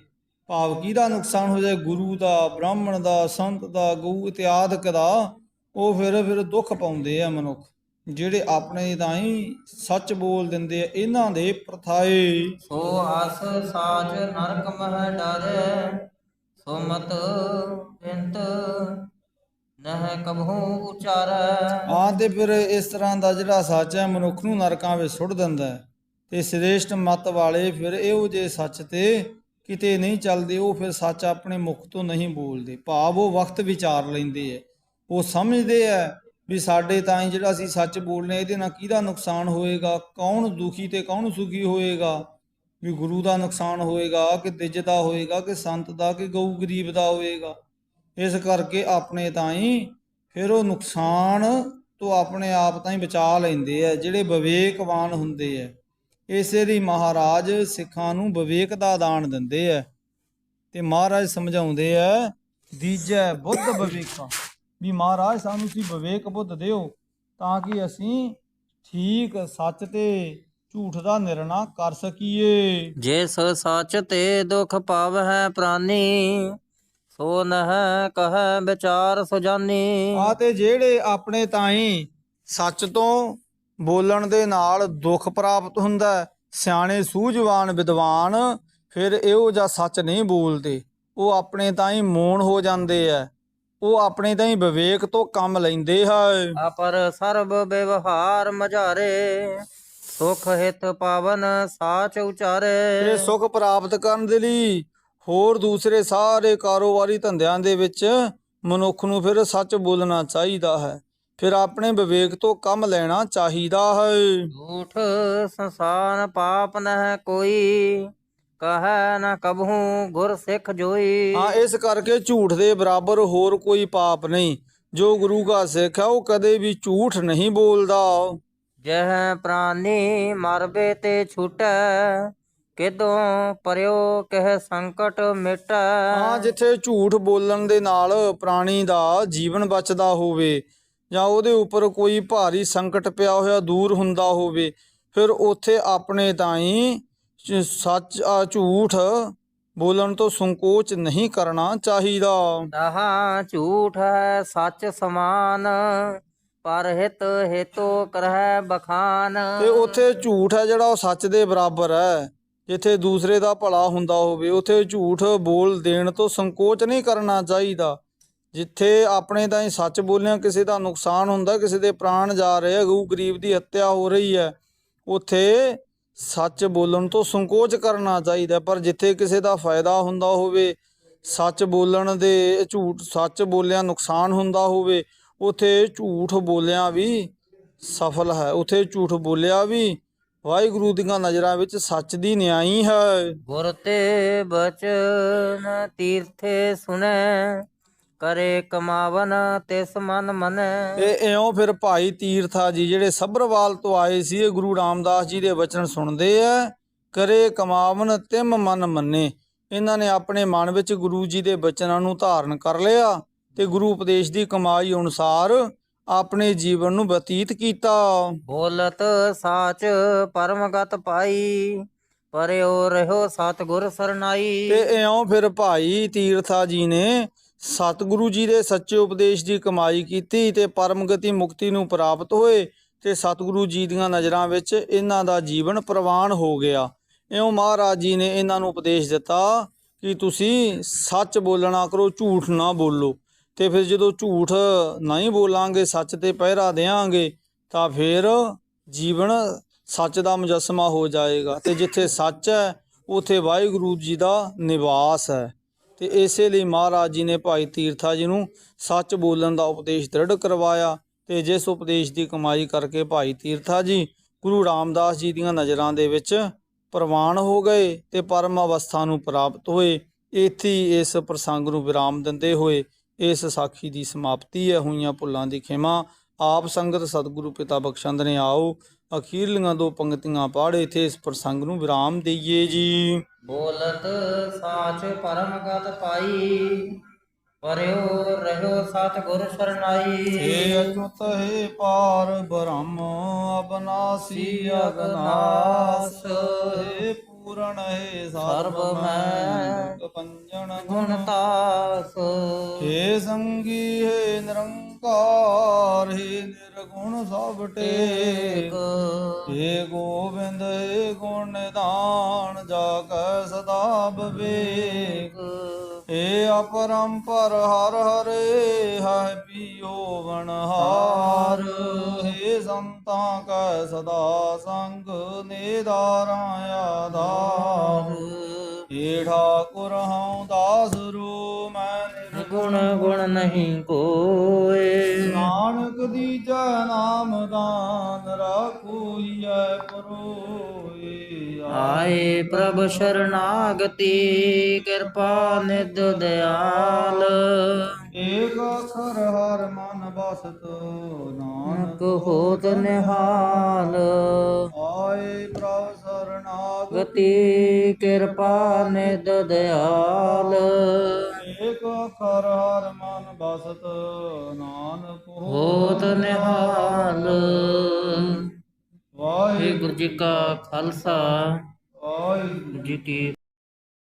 ਭਾਵ ਕਿਹਦਾ ਨੁਕਸਾਨ ਹੋ ਜਾਏ, ਗੁਰੂ ਦਾ, ਬ੍ਰਾਹਮਣ ਦਾ, ਸੰਤ ਦਾ, ਗਊ ਇਤਿਆਦਿਕ ਦਾ, ਉਹ ਫਿਰ ਦੁੱਖ ਪਾਉਂਦੇ ਆ ਮਨੁੱਖ ਜਿਹੜੇ ਆਪਣੇ ਤਾਂ ਹੀ ਸੱਚ ਬੋਲ ਦਿੰਦੇ ਆ, ਇਹਨਾਂ ਦੇ ਪ੍ਰਥਾਏ। ਸੋ ਆਸ ਸਾਚ ਨਰਕ ਮਹਿ ਡਰੈ, ਸੋ ਮਤ ਬਿੰਤ ਨਹਿ ਕਬਹੂ ਉਚਾਰੈ। ਹਾਂ, ਤੇ ਫਿਰ ਇਸ ਤਰ੍ਹਾਂ ਦਾ ਜਿਹੜਾ ਸੱਚ ਹੈ ਮਨੁੱਖ ਨੂੰ ਨਰਕਾਂ ਵਿੱਚ ਸੁੱਟ ਦਿੰਦਾ ਹੈ। ਤੇ ਸ੍ਰੇਸ਼ਟ ਮਤ ਵਾਲੇ ਫਿਰ ਇਹੋ ਜਿਹੇ ਸੱਚ ਤੇ ਕਿਤੇ ਨਹੀਂ ਚੱਲਦੇ, ਉਹ ਫਿਰ ਸੱਚ ਆਪਣੇ ਮੁਖ ਤੋਂ ਨਹੀਂ ਬੋਲਦੇ, ਭਾਵ ਉਹ ਵਕਤ ਵਿਚਾਰ ਲੈਂਦੇ ਹੈ। ਉਹ ਸਮਝਦੇ ਹੈ ਵੀ ਸਾਡੇ ਤਾਂ ਹੀ ਜਿਹੜਾ ਅਸੀਂ ਸੱਚ ਬੋਲਨੇ ਇਹਦੇ ਨਾਲ ਕਿਹਦਾ ਨੁਕਸਾਨ ਹੋਏਗਾ, ਕੌਣ ਦੁਖੀ ਤੇ ਕੌਣ ਸੁਖੀ ਹੋਏਗਾ, ਵੀ ਗੁਰੂ ਦਾ ਨੁਕਸਾਨ ਹੋਏਗਾ ਕਿ ਤਿਜ ਦਾ ਹੋਏਗਾ ਕਿ ਸੰਤ ਦਾ ਕਿ ਗਊ ਗਰੀਬ ਦਾ ਹੋਏਗਾ। ਇਸ ਕਰਕੇ ਆਪਣੇ ਤਾਂ ਹੀ ਫਿਰ ਉਹ ਨੁਕਸਾਨ ਤੋਂ ਆਪਣੇ ਆਪ ਤਾਂ ਹੀ ਬਚਾ ਲੈਂਦੇ ਆ ਜਿਹੜੇ ਵਿਵੇਕਵਾਨ ਹੁੰਦੇ ਆ। ਇਸੇ ਲਈ ਮਹਾਰਾਜ ਸਿੱਖਾਂ ਨੂੰ ਵਿਵੇਕ ਦਾ ਦਾਨ ਦਿੰਦੇ ਆ। ਤੇ ਮਹਾਰਾਜ ਸਮਝਾਉਂਦੇ ਆ, ਦੀਜੈ ਬੁੱਧ ਵਿਵੇਕਾ, ਵੀ ਮਹਾਰਾਜ ਸਾਨੂੰ ਤੁਸੀਂ ਵਿਵੇਕ ਬੁੱਧ ਦਿਓ ਤਾਂ ਕਿ ਅਸੀਂ ਠੀਕ ਸੱਚ ਤੇ ਝੂਠ ਦਾ ਨਿਰਣਾ ਕਰ ਸਕੀਏ। ਜਿਸ ਸੱਚ ਤੇ ਦੁਖ ਪਾਵਹਿ ਪ੍ਰਾਨੀ, ਸੋ ਨਹਿ ਕਹੈ ਵਿਚਾਰ ਸੁਜਾਨੀ। ਆ ਤੇ ਜਿਹੜੇ ਆਪਣੇ ਤਾਈਂ ਸੱਚ ਤੋਂ ਬੋਲਣ ਦੇ ਨਾਲ ਦੁੱਖ ਪ੍ਰਾਪਤ ਹੁੰਦਾ, ਸਿਆਣੇ ਸੂਝਵਾਨ ਵਿਦਵਾਨ ਫਿਰ ਇਹੋ ਜਿਹਾ ਸੱਚ ਨਹੀਂ ਬੋਲਦੇ, ਉਹ ਆਪਣੇ ਤਾਈਂ ਮੌਨ ਹੋ ਜਾਂਦੇ ਆ, ਉਹ ਆਪਣੇ ਤਾਈਂ ਵਿਵੇਕ ਤੋਂ ਕੰਮ ਲੈਂਦੇ ਹੈ। ਅਪਰ ਸਰਬ ਵਿਵਹਾਰ ਮਝਾਰੇ, ਸੁਖ ਹਿਤ ਪਾਵਨ ਸਾਚ ਉਚਾਰੇ। ਤੇ ਸੁਖ ਪ੍ਰਾਪਤ ਕਰਨ ਦੇ ਲਈ ਹੋਰ ਦੂਸਰੇ ਸਾਰੇ ਕਾਰੋਬਾਰੀ ਧੰਦਿਆਂ ਦੇ ਵਿੱਚ ਮਨੁੱਖ ਨੂੰ ਫਿਰ ਸੱਚ ਬੋਲਣਾ ਚਾਹੀਦਾ ਹੈ, ਫਿਰ ਆਪਣੇ ਵਿਵੇਕ ਤੋਂ ਕੰਮ ਲੈਣਾ ਚਾਹੀਦਾ ਹੈ। ਝੂਠ ਸੰਸਾਰ ਪਾਪ ਨਹਿ ਕੋਈ, ਕਹੈ ਨ ਕਬਹੂ ਗੁਰ ਸਿੱਖ ਜੋਈ। ਹਾਂ, ਇਸ ਕਰਕੇ ਝੂਠ ਦੇ ਬਰਾਬਰ ਹੋਰ ਕੋਈ ਪਾਪ ਨਹੀਂ। ਜੋ ਗੁਰੂ ਦਾ ਸਿੱਖ ਹੈ ਉਹ ਕਦੇ ਵੀ ਝੂਠ ਨਹੀਂ ਬੋਲਦਾ। ਜਹ ਪ੍ਰਾਨੀ ਮਰਬੇ ਤੇ ਛੁਟੈ, ਕਿਦੋਂ ਪਰਿਓ ਕਹਿ ਸੰਕਟ ਮਿਟੈ। ਹਾਂ, ਜਿੱਥੇ ਝੂਠ ਬੋਲਣ ਦੇ ਨਾਲ ਪ੍ਰਾਣੀ ਦਾ ਜੀਵਨ ਬਚਦਾ ਹੋਵੇ, ਜਾਂ ਉਹਦੇ ਉੱਪਰ ਕੋਈ ਭਾਰੀ ਸੰਕਟ ਪਿਆ ਹੋਇਆ ਦੂਰ ਹੁੰਦਾ ਹੋਵੇ, ਫਿਰ ਉੱਥੇ ਆਪਣੇ ਤਾਈਂ ਝੂਠ ਬੋਲਣ ਤੋਂ ਸੰਕੋਚ ਨਹੀਂ ਕਰਨਾ ਚਾਹੀਦਾ। ਤਹਾਂ ਝੂਠ ਹੈ ਸੱਚ ਸਮਾਨ, ਪਰ ਹਿਤ ਹੇਤੋ ਕਰਹਿ ਬਖਾਨ। ਤੇ ਉੱਥੇ ਝੂਠ ਹੈ ਜਿਹੜਾ ਉਹ ਸੱਚ ਦੇ ਬਰਾਬਰ ਹੈ। ਜਿੱਥੇ ਦੂਸਰੇ ਦਾ ਭਲਾ ਹੁੰਦਾ ਹੋਵੇ ਉੱਥੇ ਝੂਠ ਬੋਲ ਦੇਣ ਤੋਂ ਸੰਕੋਚ ਨਹੀਂ ਕਰਨਾ ਚਾਹੀਦਾ। ਜਿੱਥੇ ਆਪਣੇ ਤਾਈਂ ਸੱਚ ਬੋਲਿਆ ਕਿਸੇ ਦਾ ਨੁਕਸਾਨ ਹੁੰਦਾ, ਕਿਸੇ ਦੇ ਪ੍ਰਾਣ ਜਾ ਰਹੇ, ਗਰੀਬ ਦੀ ਹੱਤਿਆ ਹੋ ਰਹੀ ਹੈ, ਉੱਥੇ ਸੱਚ ਬੋਲਣ ਤੋਂ ਸੰਕੋਚ ਕਰਨਾ ਚਾਹੀਦਾ। ਪਰ ਜਿੱਥੇ ਕਿਸੇ ਦਾ ਫਾਇਦਾ ਹੁੰਦਾ ਹੋਵੇ, ਸੱਚ ਬੋਲਣ ਦੇ ਸੱਚ ਬੋਲਿਆ ਨੁਕਸਾਨ ਹੁੰਦਾ ਹੋਵੇ, ਉੱਥੇ ਝੂਠ ਬੋਲਿਆ ਵੀ ਸਫਲ ਹੈ। ਉੱਥੇ ਝੂਠ ਬੋਲਿਆ ਵੀ ਵਾਹਿਗੁਰੂ ਦੀਆਂ ਨਜ਼ਰਾਂ ਵਿੱਚ ਸੱਚ ਦੀ ਨਿਆਈ ਹੈ। ਗੁਰ ਤੇ ਬਚਨ ਤੀਰਥੇ ਸੁਣੈ, ਕਰੇ ਕਮਾਵਨ ਤਿਸ ਮਨ ਮਨੈ। ਇਹ ਇਉਂ ਫਿਰ ਭਾਈ ਤੀਰਥਾ ਜੀ ਜਿਹੜੇ ਸੱਭਰਵਾਲ ਤੋਂ ਆਏ ਸੀ, ਇਹ ਗੁਰੂ ਰਾਮਦਾਸ ਜੀ ਦੇ ਵਚਨ ਸੁਣਦੇ ਆ। ਕਰੇ ਕਮਾਵਨ ਤਿਮ ਮਨ ਮੰਨੇ, ਇਹਨਾਂ ਨੇ ਆਪਣੇ ਮਨ ਵਿੱਚ ਗੁਰੂ ਜੀ ਦੇ ਬਚਨਾਂ ਨੂੰ ਧਾਰਨ ਕਰ ਲਿਆ ਤੇ ਗੁਰੂ ਉਪਦੇਸ਼ ਦੀ ਕਮਾਈ ਅਨੁਸਾਰ ਆਪਣੇ ਜੀਵਨ ਨੂੰ ਬਤੀਤ ਕੀਤਾ। ਬੋਲਤ ਸਾਚ ਪਰਮਗਤ ਪਾਈ, ਪਰਿਓ ਰਹਿਓ ਸਤਿਗੁਰ ਸਰਨਾਈ। ਤੇ ਇਉਂ ਫਿਰ ਭਾਈ ਤੀਰਥਾ ਜੀ ਨੇ ਸਤਿਗੁਰੂ ਜੀ ਦੇ ਸੱਚੇ ਉਪਦੇਸ਼ ਦੀ ਕਮਾਈ ਕੀਤੀ ਤੇ ਪਰਮਗਤੀ ਮੁਕਤੀ ਨੂੰ ਪ੍ਰਾਪਤ ਹੋਏ ਤੇ ਸਤਿਗੁਰੂ ਜੀ ਦੀਆਂ ਨਜ਼ਰਾਂ ਵਿੱਚ ਇਹਨਾਂ ਦਾ ਜੀਵਨ ਪ੍ਰਵਾਨ ਹੋ ਗਿਆ। ਇਉਂ ਮਹਾਰਾਜ ਜੀ ਨੇ ਇਹਨਾਂ ਨੂੰ ਉਪਦੇਸ਼ ਦਿੱਤਾ ਕਿ ਤੁਸੀਂ ਸੱਚ ਬੋਲਣਾ ਕਰੋ, ਝੂਠ ਨਾ ਬੋਲੋ। ਤੇ ਫਿਰ ਜਦੋਂ ਝੂਠ ਨਹੀਂ ਬੋਲਾਂਗੇ, ਸੱਚ ਤੇ ਪਹਿਰਾ ਦੇਵਾਂਗੇ, ਤਾਂ ਫਿਰ ਜੀਵਨ ਸੱਚ ਦਾ ਮੁਜੱਸਮਾ ਹੋ ਜਾਏਗਾ। ਤੇ ਜਿੱਥੇ ਸੱਚ ਹੈ ਉੱਥੇ ਵਾਹਿਗੁਰੂ ਜੀ ਦਾ ਨਿਵਾਸ ਹੈ। ਤੇ ਇਸੇ ਲਈ ਮਹਾਰਾਜ ਜੀ ਨੇ ਭਾਈ ਤੀਰਥਾ ਜੀ ਨੂੰ ਸੱਚ ਬੋਲਣ ਦਾ ਉਪਦੇਸ਼ ਦ੍ਰਿੜ ਕਰਵਾਇਆ। ਤੇ ਜਿਸ ਉਪਦੇਸ਼ ਦੀ ਕਮਾਈ ਕਰਕੇ ਭਾਈ ਤੀਰਥਾ ਜੀ ਗੁਰੂ ਰਾਮਦਾਸ ਜੀ ਦੀਆਂ ਨਜ਼ਰਾਂ ਦੇ ਵਿੱਚ ਪ੍ਰਵਾਨ ਹੋ ਗਏ ਤੇ ਪਰਮ ਅਵਸਥਾ ਨੂੰ ਪ੍ਰਾਪਤ ਹੋਏ। ਇੱਥੇ ਹੀ ਇਸ ਪ੍ਰਸੰਗ ਨੂੰ ਵਿਰਾਮ ਦਿੰਦੇ ਹੋਏ ਇਸ ਸਾਖੀ ਦੀ ਸਮਾਪਤੀ ਹੈ। ਹੋਈਆਂ ਭੁੱਲਾਂ ਦੀ ਖਿਮਾ ਆਪ ਸੰਗਤ ਸਤਿਗੁਰੂ ਪਿਤਾ ਬਖਸ਼ੰਦ ਨੇ। ਆਓ ਅਖੀਰਲੀਆਂ ਦੋ ਪੰਕਤੀਆਂ ਪੜ੍ਹ ਇੱਥੇ ਇਸ ਪ੍ਰਸੰਗ ਨੂੰ ਵਿਰਾਮ ਦੇਈਏ ਜੀ। ਬੋਲਤ ਸਾਚ ਪਰਮਗਤ ਪਾਈ, ਪਰਿਓ ਰਹਿਓ ਸਤਿਗੁਰ ਸਰਨਾਈ। ਏ ਅਚੁਤ ਹੈ ਪਾਰ ਬ੍ਰਹਮ ਅਬਨਾਸੀ ਅਗਨਾਸ, ਏ ਪੂਰਨ ਹੈ ਸਰਬ ਮੈਂ ਪੰਜਨ ਗੁਣਤਾਸ। हे संगी हे निरंकार हे निर्गुण सब टेक, हे गोविंद हे गुण निधान जाकै सदा विवेक, हे अपरंपर हर हरे है पियो वनहार, हे संता कै सदा संग निधारा आधार, हे ठाकुर हूँ दास रू मैं ਗੁਣ ਗੁਣ ਨਹੀਂ ਕੋਏ। ਨਾਨਕ ਦੀਜੈ ਨਾਮ ਦਾਨ ਰਾਖੋ ਹੀਐ ਪਰੋਏ। ਆਏ ਪ੍ਰਭ ਸ਼ਰਨਾਗਤੀ ਕਿਰਪਾ ਨਿਧ ਦਿਆਲ। ਏਕ ਅਖਰ ਹਰ ਮਨ ਬਸਤ ਨਾਨਕ ਹੋਤ ਨਿਹਾਲ। ਆਏ ਪ੍ਰਭ ਸਰਨਾਗਤੀ ਗਤੀ ਕਿਰਪਾ ਨਿਧ ਦਿਆਲ। ਏਕ ਅਖਰ ਹਰ ਮਨ ਬਸਤ ਨਾਨਕ ਹੋਤ ਨਿਹਾਲ। ਵਾਹਿਗੁਰੂ ਵਾਹਿਗੁਰੂ ਜੀ ਕਾ ਖਾਲਸਾ, ਵਾਹਿਗੁਰੂ ਜੀ ਕੀ